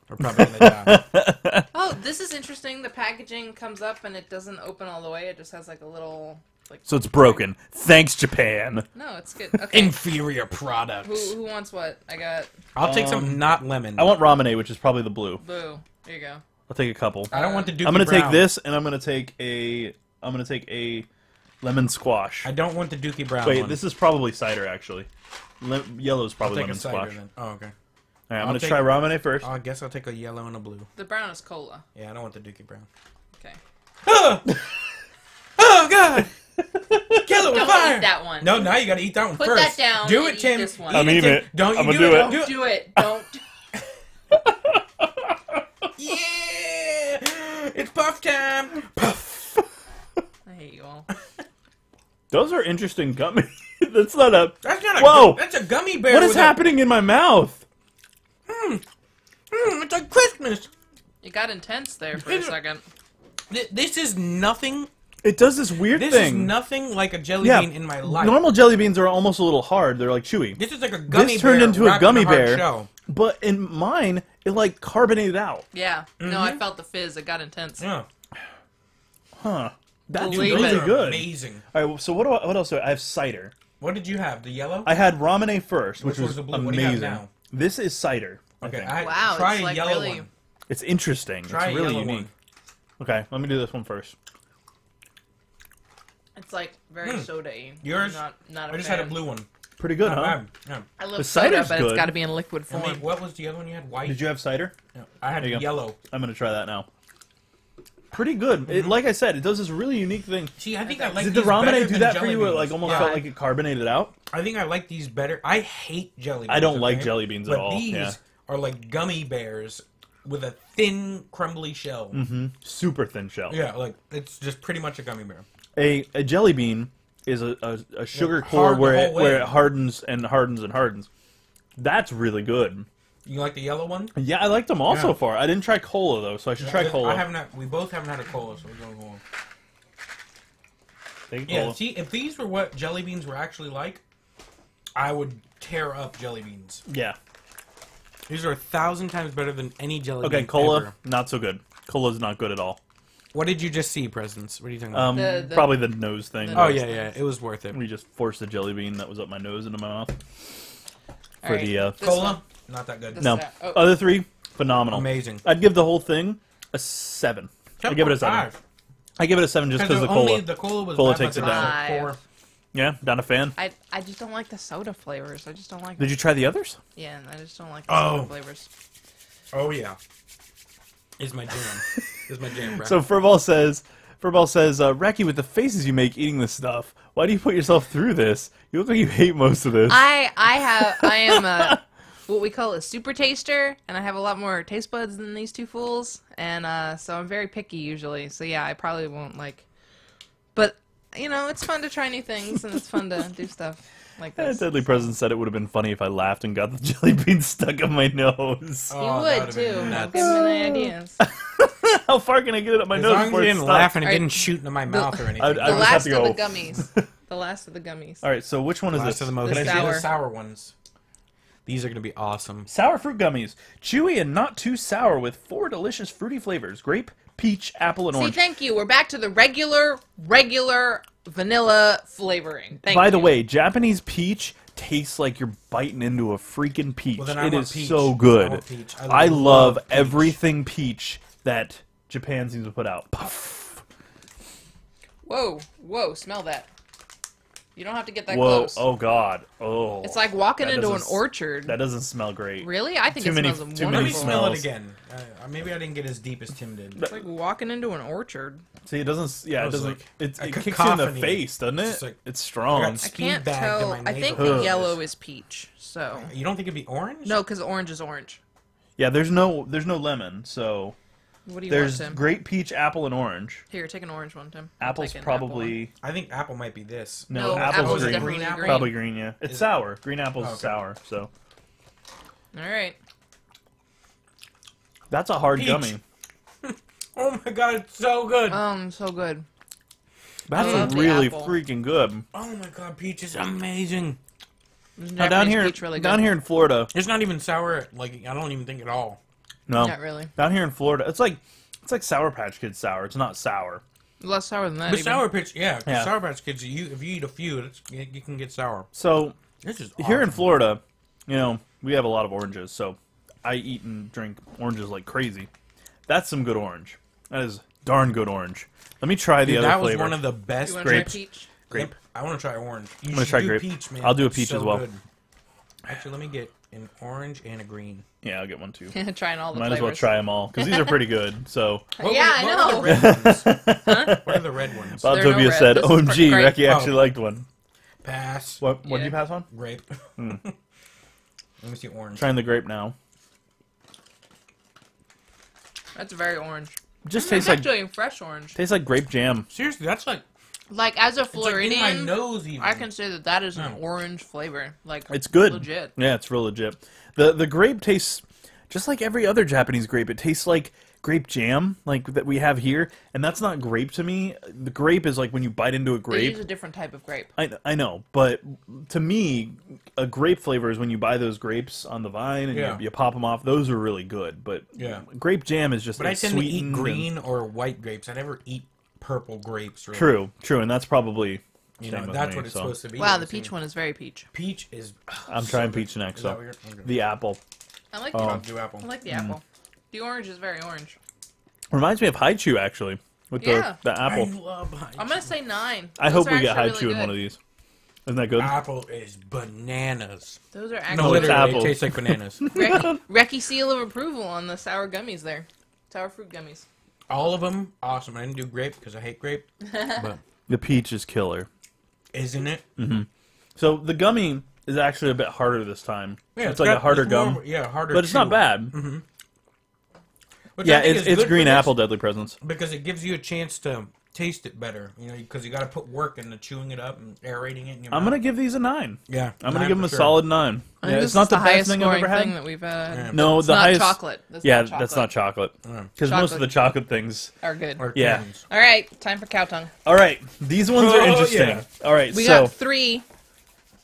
We're probably gonna die. Oh, this is interesting. The packaging comes up and it doesn't open all the way. It just has like a little, like. So it's broken. Thanks, Japan. No, it's good. Okay. Inferior products. Who wants what? I got I'll take some not lemon. I want ramune, which is probably the blue. blue. There you go. I'll take a couple. I don't want the Dookie I'm gonna take Brown. this, and I'm gonna take a lemon squash. I don't want the Dookie Brown Wait, one. this is probably cider actually. Yellow's I'll probably take lemon a cider squash. then. Oh, okay. All right, I'm I'll gonna take- try ramune first. I guess I'll take a yellow and a blue. The brown is cola. Yeah, I don't want the Dookie Brown. Okay. Oh God! Kill it with Don't fire! eat that one. No, now you gotta eat that one Put first. that down Do and it, eat Tim. this one. I'm eating Tim. it. Don't I'm you gonna do do it? it. Don't do Don't do it. Don't. Yeah! It's puff time. Puff. I hate you all. Those are interesting gummy. That's not a. That's not a. Whoa! That's a gummy bear. What is with happening in my mouth? It's like Christmas. It got intense there for a second. This is nothing. It does this weird This thing. is nothing like a jelly Yeah, bean in my life. Normal jelly beans are almost a little hard. They're like chewy. This is like a gummy This turned bear into a wrapped in gummy hard bear. shell. But in mine, it like carbonated out. Yeah. No, I felt the fizz. It got intense. Yeah. Huh. That's Believe really it. Those are good. amazing. All right, so what else do I have? Cider. What did you have? The yellow? I had ramune first, which Which was was the blue? What do you have amazing. now? This is cider. I Okay. think. Wow, Try it's a like yellow really- one. It's interesting. Try it's a really yellow unique. one. Okay, let me do this one first. It's like very soda-y. Yours? Not a I just fan. had a blue one. Pretty good, Not huh? bad. Yeah. I love The soda, cider's but good. it's got to be in liquid I form. mean, what was the other one you had? White? Did you have cider? Yeah. I had There you go. yellow. I'm gonna try that now. Pretty good. It, like I said, it does this really unique thing. See, I think I like Did the these better ramune do than that for jelly you? Where it, beans. like almost Yeah. felt like it carbonated out. I think I like these better. I hate jelly beans. I don't like okay? jelly beans but at all. These Yeah. are like gummy bears with a thin, crumbly shell. Super thin shell. Yeah, like it's just pretty much a gummy bear. A jelly bean is a sugar hard core the where whole way. where it hardens and hardens and hardens. That's really good. You like the yellow one? Yeah, I liked them all so Yeah. far. I didn't try cola though, so I should try cola. I haven't. We both haven't had a cola, so we're going cola. Take Yeah. cola. See, if these were what jelly beans were actually like, I would tear up jelly beans. Yeah. These are 1,000 times better than any jelly Okay, bean cola, ever. not so good. Cola's not good at all. What did you just see, Presidents? What are you talking about? The- Probably the nose thing. the Oh nose yeah, things. yeah, it was worth it. We just forced a jelly bean that was up my nose into my mouth. All For right, the this Cola, one. not that good. This- no, Oh. other three phenomenal. Amazing. I'd give the whole thing a 7. I give it a 7. 7.5. I give it a 7 just because the only cola. the cola was Cola bad, but takes it the down. rest were poor. Yeah, not a fan. I just don't like the soda flavors. I just don't like. Did you try the others? Yeah, I just don't like the Oh. soda flavors. Oh yeah, is my jam. Is my jam, bro. So Furball says, Reki, with the faces you make eating this stuff, why do you put yourself through this? You look like you hate most of this. I am a what we call a super taster, and I have a lot more taste buds than these two fools, and so I'm very picky usually. So yeah, I probably won't like. But you know, it's fun to try new things, and it's fun to do stuff like this. Deadly President said it would have been funny if I laughed and got the jelly bean stuck in my nose. You Oh, that would would've been too. nuts. Give me any ideas. How far can I get it up my As nose long as before you it's didn't stuck? laugh and it Alright. didn't shoot into my mouth or anything. I The just have last to of go. the gummies. The last of the gummies. All right, so which one is Last this? of the most Can I The see sour. this? sour ones. These are gonna be awesome. Sour fruit gummies. Chewy and not too sour with 4 delicious fruity flavors. Grape, peach, apple, and See, orange. thank you. We're back to the regular vanilla flavoring. Thank By the you. way, Japanese peach tastes like you're biting into a freaking peach. Well, then I It want is peach. so I good. want peach. I love love peach. everything peach that Japan seems to put out. Whoa, whoa, smell that. You don't have to get that Whoa! close. Oh God! Oh. It's like walking That into an doesn't s- orchard. That doesn't smell great. Really? I think Too it many- smells too wonderful. many Let me smell it smells. again. Maybe I didn't get as deep as Tim did. It's like walking into an orchard. See, it doesn't. Yeah, it was doesn't. like It a kicks you in the cacophony. face, doesn't It's it? just like- It's strong. I I got Speed can't bag to tell. my I think nasal the Ugh. yellow is peach. So You don't think it'd be orange? no, because orange is orange. Yeah, there's no lemon, so What do you there's want, Tim? grape, peach, apple, and orange. Here, take an orange one, Tim. I'm Apple's taking apple probably I think apple might be this. no, No, apple's apple's green. definitely green. Probably green. Yeah, it's Is it? sour. Green apple's Oh, okay. sour. So one. All right. that's a hard Peach. gummy. Oh my god, it's so good. So good. That's love the really apple. freaking good. Oh my god, peach is amazing. Now down here, peach really down good. here in Florida, It's not even sour. Like I don't even think at all. no, Not really. down here in Florida, it's like Sour Patch Kids sour. It's not sour. Less sour than that. But even. sour pitch, yeah. 'Cause Yeah. Sour Patch Kids, if you eat a few, you can get sour. So This is here in awesome. Florida, you know, we have a lot of oranges. So I eat and drink oranges like crazy. That's some good orange. That is darn good orange. Let me try the Dude, other that was flavor. one of the best You want to try grapes. peach? Grape. Yep, I want to try orange. You gonna should try do grape. peach, man. I'll do a It's peach so as well. good. Actually, let me get an orange and a green. Yeah, I'll get one too. Trying all the Might as flavors. well try them all because these are pretty good. So Yeah, I know. What are the red ones? What are the red ones? Bob There are no Tobia red. said, This is "OMG, grape. Reki actually Oh. liked one." Pass. What did Yeah. you pass on? Grape. Let me see orange. Trying the grape now. That's very orange. Just It's tastes like actually fresh orange. grape jam. Seriously, that's like Like as a it's like in my Floridian, nose even. I can say that that is an Mm. orange flavor. Like It's good. legit. Yeah, it's real legit. The grape tastes just like every other Japanese grape. It tastes like grape jam, like that we have here, and that's not grape to me. The grape is like when you bite into a They grape. use a different type of grape. I know, but to me, a grape flavor is when you buy those grapes on the vine and Yeah. you pop them off. Those are really good, but Yeah. grape jam is just But I it's tend to eat sweetened and- green or white grapes. I never eat purple grapes. Really. True, and that's probably You same know, with that's me, what it's so. supposed to be. Wow, the It seems- peach one is very peach. Peach is. I'm so trying good. peach next, Is that so what you're- okay. the apple I like Oh. the I'll do apple. I like the Mm. apple. The orange is very orange. reminds me of Haichu actually with Yeah. the apple. I love Haichu. I'm gonna say 9. I Those hope are we get actually Haichu really in one good. of these. Isn't that good? Apple is bananas. Those are No, actually it's literally, apple. it tastes like bananas. Reki seal of approval on the sour gummies there. Sour fruit gummies. All of them, awesome. I didn't do grape because I hate grape. But The peach is killer. isn't it? So the gummy is actually a bit harder this time. Yeah, it's like a got- harder it's more- gum, Yeah, harder. but it's not chew. bad. Which Yeah, I think it's is good green for this apple deadly presence. because it gives you a chance to taste it better. You know, because you got to put work into chewing it up and aerating it. In your I'm mouth. gonna give these a 9. Yeah, I'm gonna 9 give them a for sure. solid 9. I Yeah, think it's this not is the highest best thing I've scoring ever thing had. that we've had. Yeah. No, It's the not highest. chocolate. That's Yeah, not chocolate. that's not chocolate. Yeah. Because most of Chocolate. the chocolate things. Are good. Or Yeah. cannons. All right, time for cow tongue. All right, these ones are Oh, interesting. yeah. All right, We so got 3.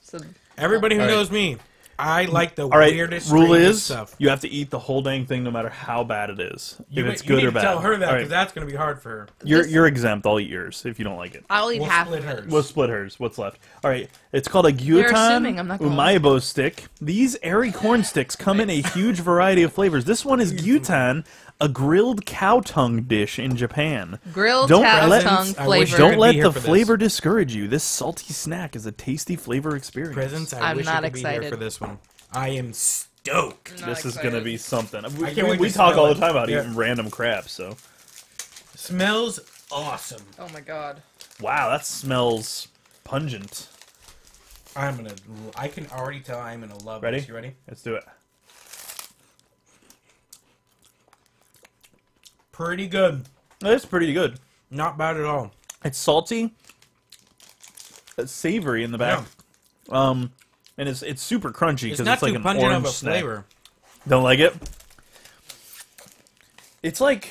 So Everybody who All right. knows me, I like the all right. weirdest, Rule strangest is stuff. you have to eat the whole dang thing, no matter how bad it is. You, if it's you good need or bad. to tell her that All because right. that's going to be hard for her. You're exempt. I'll eat yours if you don't like it. I'll eat We'll half split of it. hers. We'll split hers. What's left? All right. It's called a They're assuming gyutan I'm not gonna umaibo stick. These airy corn sticks come in a huge variety of flavors. This one is gyutan, a grilled cow tongue dish in Japan. Grilled Don't cow let- tongue I wish flavor. you Don't could let be here the for this. flavor discourage you. This salty snack is a tasty flavor experience. Presents. I I'm wish not you could be excited. here for this one. I am stoked. Not This is excited. going to be something. can't wait We to talk smell all the it. time about Yeah. eating random crap, so. Smells awesome. Oh my god. Wow, that smells pungent. I can already tell I'm gonna love Ready? this. You ready? Let's do it. Pretty good. It's pretty good. Not bad at all. It's salty. It's savory in the back. And it's super crunchy It's because not it's like too an pungent orange of a snack. flavor. Don't like it? It's like,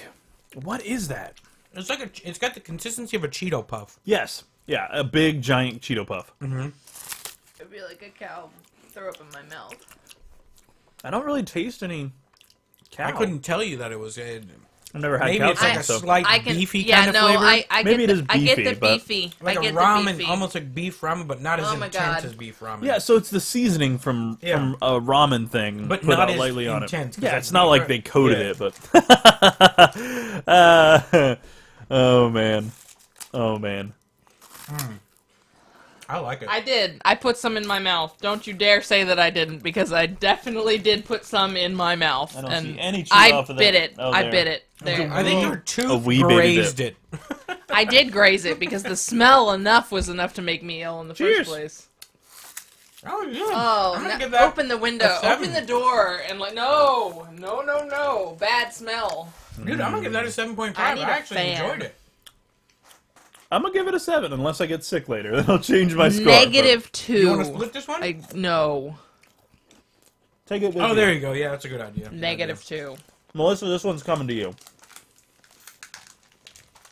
what is that? It's like it's got the consistency of a Cheeto puff. Yes. Yeah, a big giant Cheeto puff. It'd be like a cow throw up in my mouth. I don't really taste any cow. I couldn't tell you that it was. I've never had Maybe cow it's like tongue, a so slight beefy kind of flavor. I Maybe get it is I get beefy, the but- beefy. Like I a get ramen, the beefy. almost like beef ramen, but not as Oh my intense God. as beef ramen. Yeah, so it's the seasoning from a ramen thing, But put not out as lightly on it. intense, 'cause Yeah, like it's not beef like ra- they coated yeah. it, but oh man, oh man. I like it. I did. I put some in my mouth. Don't you dare say that I didn't, because I definitely did put some in my mouth. I don't and see any cheese I off of bit that. it. Oh, I there. bit it. There. I think your tooth wee baby grazed it. I did graze it because the smell was enough to make me ill in the Cheers. first place. Oh, yeah. Oh, I'm gonna no, give that open the window, a 7. open the door, and like, no, bad smell. Dude, I'm gonna give that a 7.5. I I need a actually fan. enjoyed it. I'm gonna give it a 7 unless I get sick later. Then I'll change my score. -2. You want to split this one? No. But take it with Oh, you. there you go. Yeah, that's a good idea. -2. Melissa, this one's coming to you.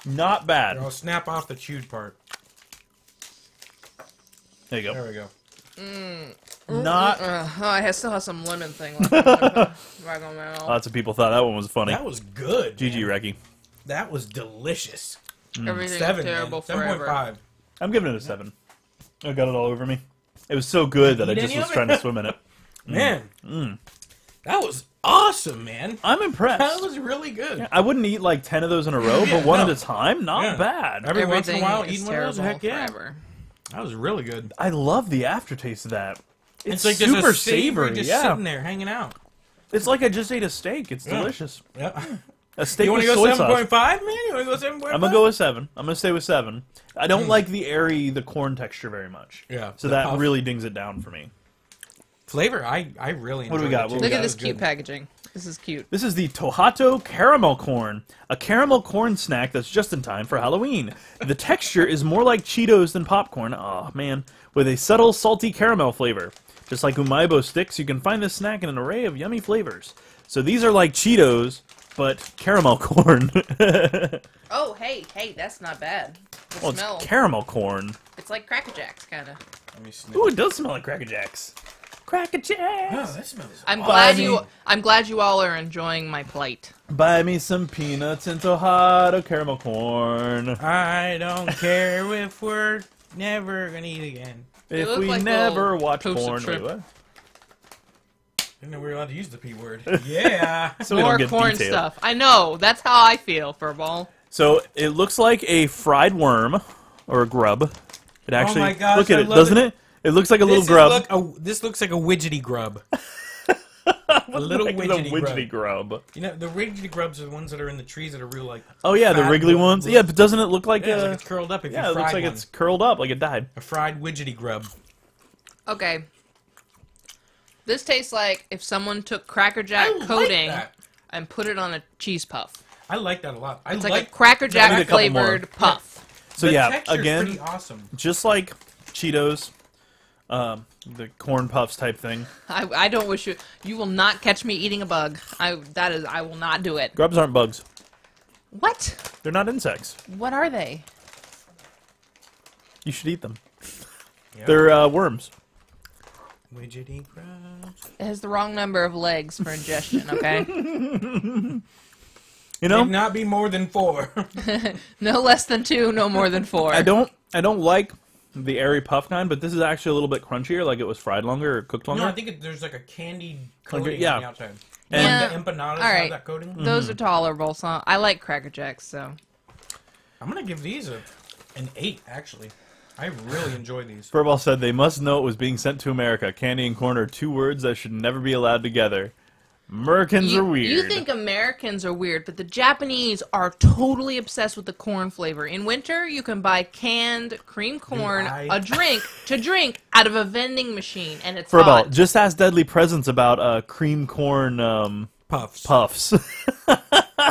Not bad. Here, I'll snap off the chewed part. There you There go. we go. Not. I still have some lemon thing left. Back on my mouth. Lots of people thought that one was funny. That was good. GG, man. Reki. That was delicious. Everything's 7, terrible man. forever. 7.5. I'm giving it a 7. I got it all over me. It was so good that I Eat just any was of it? trying to swim in it. Man. That was awesome, man. I'm That impressed. was really good. I wouldn't eat like 10 of those in a row, Yeah, but one no. at a time, not Yeah. bad. Every once in a Everything while, is eating one of those, terrible heck yeah. forever. That was really good. I love the aftertaste of that. It's like super there's a savory savory. just Yeah, sitting there hanging out. it's like I just ate a steak. It's Yeah. delicious. Yeah. A steak You want with to go soy sauce. 7.5, man? You want to go 7.5? I'm gonna go with 7. I'm gonna stay with 7. I don't like the corn texture very much. Yeah, So the that puff. really dings it down for me. Flavor, I really enjoyed What do we got? it, too. What Look Yeah, at it this That was cute good. packaging. This is cute. This is the Tohato Caramel Corn, a caramel corn snack that's just in time for Halloween. The texture is more like Cheetos than popcorn. Oh man, with a subtle salty caramel flavor. Just like Umaibo sticks, you can find this snack in an array of yummy flavors. So these are like Cheetos, but caramel corn. Oh, hey, that's not bad. The Well, smell. it's caramel corn. It's like Cracker Jacks, kind of. Let me sniff. Ooh, it does smell like Cracker Jacks. Cracker Jacks. Oh, that smells. I'm I glad mean- I'm glad you all are enjoying my plight. Buy me some peanuts and Tohato caramel corn. I don't care if we're never gonna eat again. They If look we like never little watch toasted porn. shrimp. Wait, what? Didn't know we were allowed to use the P word. Yeah. So we More don't get corn detailed. stuff. I know. That's how I feel, Furball. So it looks like a fried worm or a grub. It actually my gosh, look at I it, love doesn't it. it? It looks like a little grub. This looks like a widgety grub. A little Like the widgety, grub. grub. You know, the widgety grubs are the ones that are in the trees that are real like. Oh yeah, the fat wriggly little- ones. Yeah, but doesn't it look like Yeah, a? like it's curled up. If Yeah, you it fried looks like one. it's curled up, like it died. A fried widgety grub. Okay. This tastes like if someone took Cracker I Jack like coating that. and put it on a cheese puff. I like that a lot. It's like a Cracker I need Jack a couple more. flavored puff. So the yeah, texture's again, pretty awesome. just like Cheetos, the corn puffs type thing. I don't wish you will not catch me eating a bug. I will not do it. Grubs aren't bugs. What? They're not insects. What are they? You should eat them. Yeah. They're worms. Widgety grubs. It has the wrong number of legs for ingestion, okay? You know, May not be more than 4. No less than 2, no more than 4. I don't like the airy puff kind, but this is actually a little bit crunchier, like it was fried longer or cooked longer. No, I think there's like a candied coating yeah. on the outside. And- Yeah. The empanadas All right. have that coating. Those are tolerable, so I like Cracker Jacks, so. I'm gonna give these an 8, actually. I really enjoy these. Furball said they must know it was being sent to America. Candy and corn are two words that should never be allowed together. Americans are weird. You think Americans are weird, but the Japanese are totally obsessed with the corn flavor. In winter, you can buy canned cream corn, a drink, to drink out of a vending machine, and it's Furball, hot. just ask Deadly Presents about cream corn Puffs. puffs.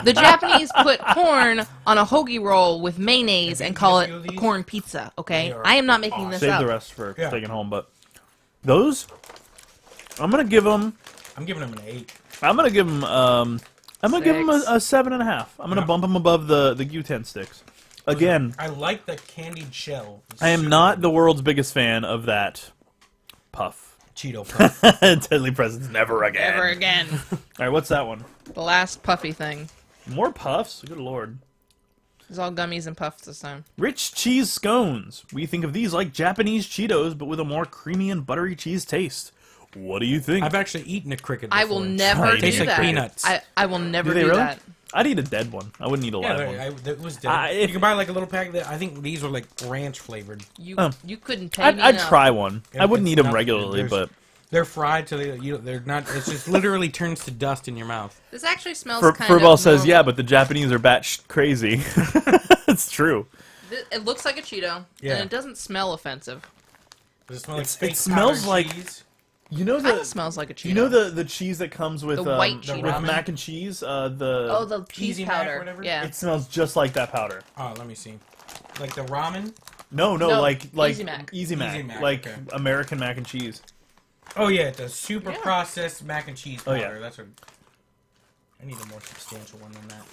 The Japanese put corn on a hoagie roll with mayonnaise and call it feel a these? corn pizza, okay? They are I am not making this Save up. the rest for Yeah. taking home, but those, I'm gonna give them. I'm giving them an 8. I'm gonna give them. I'm gonna give them a 6. 7.5. I'm gonna Yeah. bump them above the Gu-10 sticks. Again, I like the candied shell. It's I am super not good. the world's biggest fan of that puff. Cheeto puff. Deadly Presents never again. Ever again. All right, what's that one? The last puffy thing. More puffs? Good lord. It's all gummies and puffs this time. Rich cheese scones. We think of these like Japanese Cheetos, but with a more creamy and buttery cheese taste. What do you think? I've actually eaten a cricket I before. will never do Tastes like that. peanuts. I will never Do they do really? that. I'd eat a dead one. I wouldn't eat a live one. Yeah, that was dead. You can buy like a little pack. I think these were like ranch flavored. You couldn't pay I'd me enough. try one. Yeah, I wouldn't it's eat them not- regularly, there's- but They're fried, so they're not. It's just literally turns to dust in your mouth. This actually smells kind of Furball says, normal. yeah, but the Japanese are crazy. It's true. It looks like a Cheeto, Yeah. and it doesn't smell offensive. Does it smell like It fake smells powdered like- cheese? You know Kind of smells like a Cheeto. You know the cheese that comes with The white The Cheeto. with ramen? mac and cheese. the cheese Easy Mac or powder. whatever? Yeah. It smells just like that powder. Oh, let me see. Like the ramen. No, No, like Easy Mac. Easy Mac, Easy Mac, like okay. American mac and cheese. Oh yeah, the super Yeah. processed mac and cheese Oh, powder. yeah. That's what. I need a more substantial one than that.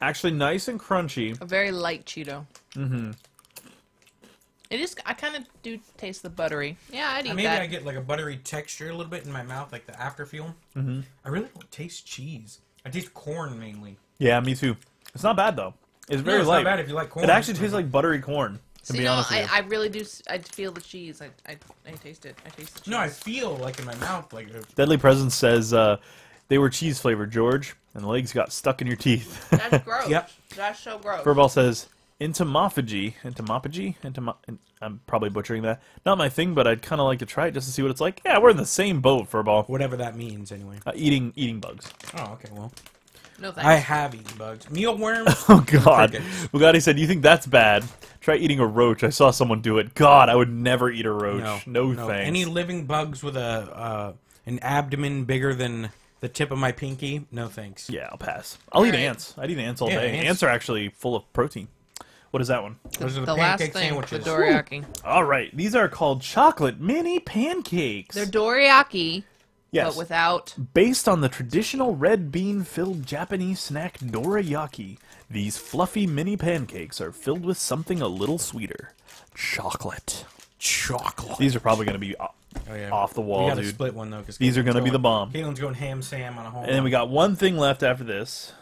Actually, nice and crunchy. A very light Cheeto. Mm-hmm. It is. I kind of do taste the buttery. Yeah, I'd eat Maybe that. I get like a buttery texture a little bit in my mouth, like the after feel. Mm-hmm. I really don't taste cheese. I taste corn mainly. Yeah, me too. It's not bad though. It's very it's light. not bad if you like corn. It actually tastes like buttery corn. To See, be no, honest with you. I really do. I feel the cheese. I taste it. I taste the cheese. No, I feel like in my mouth like. Deadly Presence says they were cheese flavored, George, and the legs got stuck in your teeth. That's gross. Yep. That's so gross. Furball says entomophagy. I'm probably butchering that. Not my thing, but I'd kind of like to try it just to see what it's like. Yeah, we're in the same boat, Furball. Whatever that means, anyway. Eating bugs. Oh, okay, well. No thanks. I have eaten bugs. Mealworms? Oh God, Crickets. Bugatti said, "You think that's bad? Try eating a roach. I saw someone do it. God, I would never eat a roach. No thanks." Any living bugs with an abdomen bigger than the tip of my pinky? No thanks. Yeah, I'll pass. I'll eat Alright. ants. I'd eat ants all Yeah, day. ants. Ants are actually full of protein. What is that one? Those are the the last pancake thing, sandwiches. the dorayaki. All right, these are called chocolate mini pancakes. They're dorayaki, yes, but without. based on the traditional red bean-filled Japanese snack dorayaki. These fluffy mini pancakes are filled with something a little sweeter, chocolate. Chocolate. These are probably going to be Oh, yeah. off the wall, we gotta dude. split one, though. Cause These are Caitlin's gonna be the going- bomb. Caitlin's going ham sam on a whole And then we one. got one thing left after this.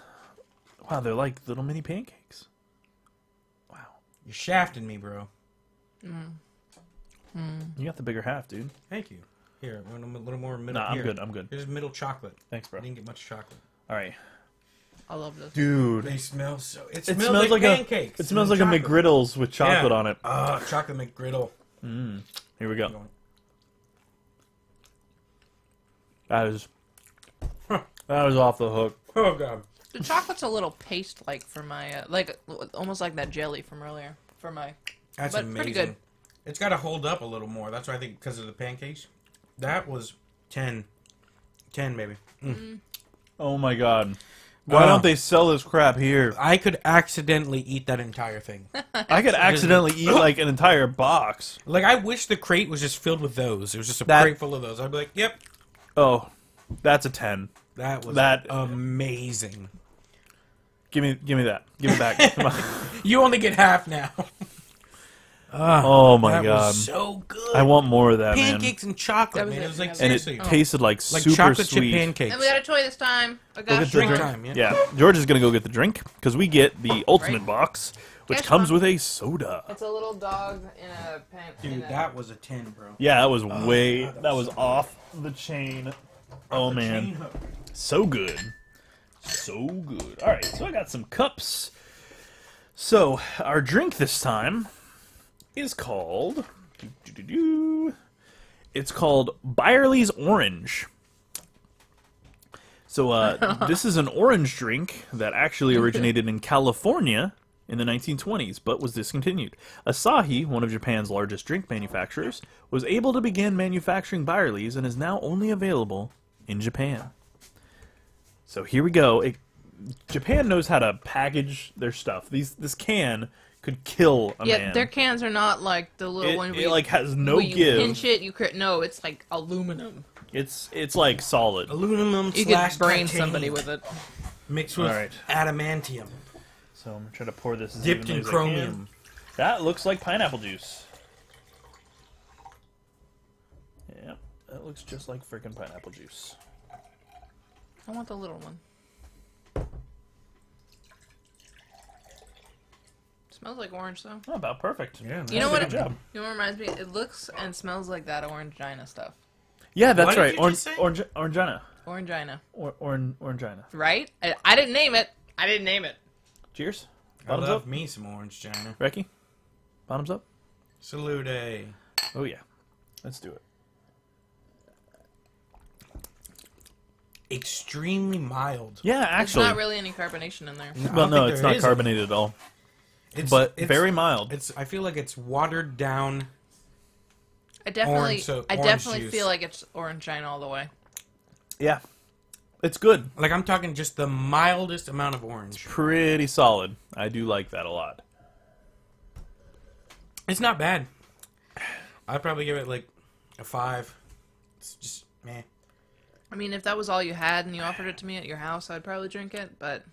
Wow, they're like little mini pancakes. Wow. You're shafting me, bro. You got the bigger half, dude. Thank you. Here, a little more middle. Nah, I'm here. good. I'm good. Here's middle chocolate. Thanks, bro. I didn't get much chocolate. All right. I love this. Dude. They smell so. It It smells like pancakes. It smells and like a chocolate. McGriddles with chocolate Yeah. on it. Chocolate McGriddle. Here we go. That is off the hook. Oh god. The chocolate's a little paste-like for my, almost like that jelly from earlier. For my, That's but amazing. pretty good. It's got to hold up a little more. That's why I think because of the pancakes. That was 10. 10, baby. Oh my god. Why don't they sell this crap here? I could accidentally eat that entire thing. I could accidentally eat like an entire box. Like, I wish the crate was just filled with those. It was just a That- crate full of those. I'd be like, yep. Oh, that's a 10. That was That- amazing. Give me that. Give it back. Come on. You only get half now. Oh my that god. was so good. I want more of that, man. Pancakes and chocolate, That was man. it. It was like, And And it seriously. tasted like like super chocolate sweet. chip pancakes. And we got a toy this time. I Go got get the Drink drink. time, yeah. Yeah, George is gonna go get the drink because we get the ultimate Right. box, which Guess comes what? with a soda. It's a little dog in a pen. Dude, that was a 10, bro. Yeah, that was way. God, that was off the chain. Oh The man, chain hook. so good, so good. All right, so I got some cups. So our drink this time is called. It's called Byerly's Orange. So this is an orange drink that actually originated in California in the 1920s, but was discontinued. Asahi, one of Japan's largest drink manufacturers, was able to begin manufacturing Byerly's and is now only available in Japan. So here we go. Japan knows how to package their stuff. This can could kill a Yeah, man. their cans are not like the little one. It like has no where you give. pinch it, no, it's like aluminum. It's like solid. Aluminum You slash could brain titanium somebody with it. mixed with Alright. adamantium. So I'm gonna try to pour this as Dipped evenly in as I chromium. can. That looks like pineapple juice. Yeah, that looks just like freaking pineapple juice. I want the little one. Smells like orange though. Oh, about perfect. Yeah, You know what? Good job. You know what reminds me? It looks and smells like that Orangina stuff. Yeah, that's What did right. you just say? Orangina. Orangina. Orangina. Right? I didn't name it. I didn't name it. Cheers. I Bottoms love up. me some orange China. Reki? Bottoms up? Salute. Oh, yeah. Let's do it. Extremely mild. Yeah, There's actually. not really any carbonation in there. I Well, don't no, think it's there not is carbonated at all. It's, But it's- very mild. I feel like it's watered down. I definitely, Orange, so I orange definitely juice. feel like it's Orangina all the way. Yeah. It's good. Like, I'm talking just the mildest amount of orange. Pretty solid. I do like that a lot. It's not bad. I'd probably give it, like, a 5. It's just, meh. I mean, if that was all you had and you offered it to me at your house, I'd probably drink it, but...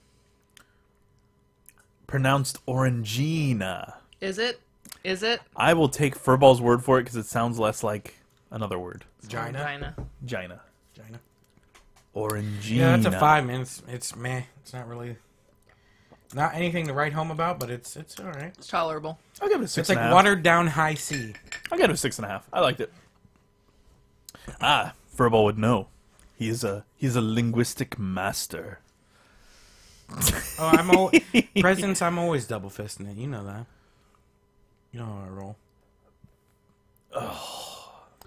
Pronounced Orangina. Is it? Is it? I will take Furball's word for it because it sounds less like another word. Gina? Orangina. Gina. Gina. Orangina. Yeah, that's a 5, man. It's meh. It's not really... Not anything to write home about, but it's alright. It's tolerable. I'll give it a 6 It's like and a half. watered down high C. I'll give it a 6.5. I liked it. Ah, Furball would know. He's a linguistic master. Oh, Presents, I'm always double fisting it. You know that. You know how I roll.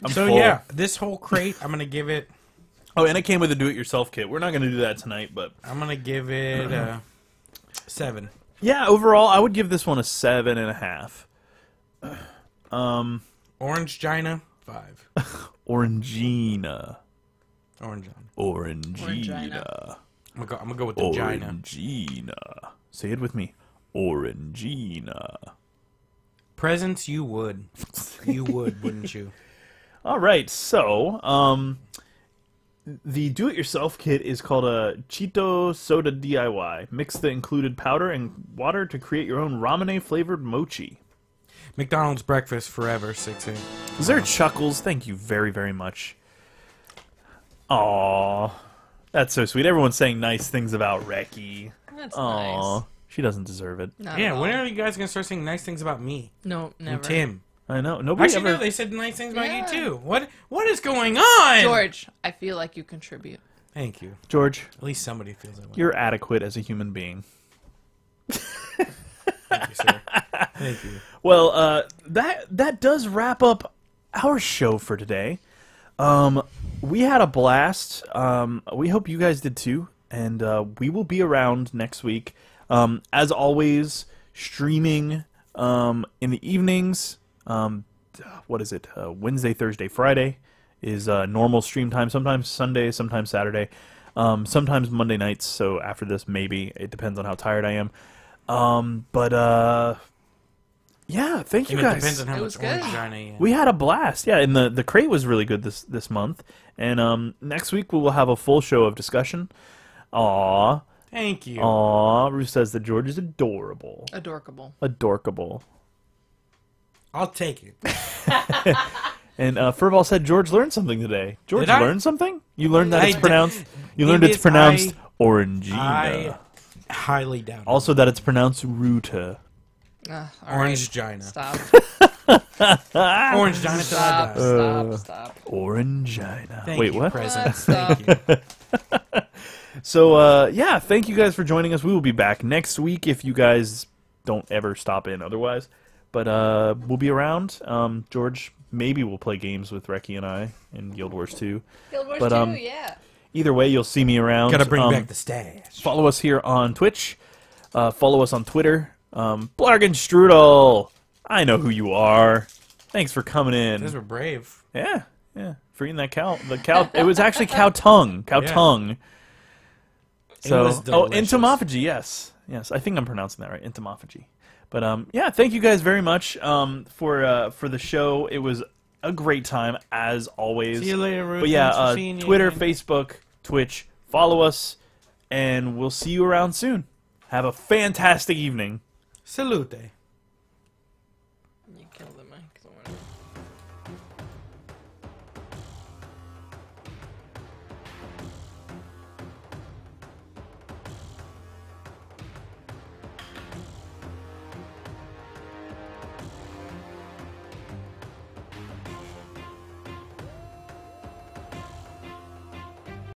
I'm So full. yeah, this whole crate, I'm gonna give it. Oh, and it came with a do-it-yourself kit. We're not going to do that tonight, but I'm gonna give it 7. yeah, overall, I would give this one a 7.5. Orange Gina 5. Orangina. Orange. Orangina. I'm gonna go with the Gina. Orangina. Say it with me. Orangina. Presents, you would. You would, wouldn't you? All right, so the do-it-yourself kit is called a Cheeto Soda DIY. Mix the included powder and water to create your own ramen-flavored mochi. McDonald's breakfast forever, 6-8. Is there Chuckles? Thank you very, very much. Aww. That's so sweet. Everyone's saying nice things about Reki. That's Aww. nice. She doesn't deserve it. Not Yeah, at when all. are you guys gonna start saying nice things about me No, never. and Tim? I know. Nobody Actually, ever... no, they said nice things about Yeah. you too. What is going on? George, I feel like you contribute. Thank you. George, At least somebody feels that way. you're adequate as a human being. Thank you, sir. Thank you. Well, that does wrap up our show for today. We had a blast. We hope you guys did too, and we will be around next week. As always, streaming in the evenings. What is it? Wednesday, Thursday, Friday is normal stream time. Sometimes Sunday, sometimes Saturday, sometimes Monday nights. So after this, maybe it depends on how tired I am. Yeah, thank you And it guys. depends on how It much was good. orange Gina you have. We had a blast, yeah, and the crate was really good this month. And next week we will have a full show of discussion. Aww, Thank you. aww. Ruth says that George is adorable, Adorkable. adorkable. I'll take it. And Furball said George learned something today. George Did I? learned something? You learned that I it's d- pronounced. You learned Thing it's is, pronounced I Orangina. highly doubt it. Also, that it's pronounced Ruta. All Orange right. Gina. Stop. Orange Gina till I Stop. die. Stop. Orangina. Thank Wait, you, what? Presents. Stop. Thank you. So, yeah, thank you guys for joining us. We will be back next week if you guys don't ever stop in otherwise. But we'll be around. George, maybe we'll play games with Reki and I in Guild Wars 2. Guild Wars But, 2, yeah. Either way, you'll see me around. Gotta bring back the stash. Follow us here on Twitch. Follow us on Twitter. Blargen Strudel. I know who you are. Thanks for coming in. Those were brave. Yeah. For eating that cow. The cow. It was actually cow tongue. Cow Yeah. tongue. So, was delicious. entomophagy, yes. Yes, I think I'm pronouncing that right, entomophagy. But, yeah, thank you guys very much for the show. It was a great time, as always. See you later, Ruth. But, yeah, Thanks for seeing you Twitter, again. Facebook, Twitch, follow us, and we'll see you around soon. Have a fantastic evening. Salute.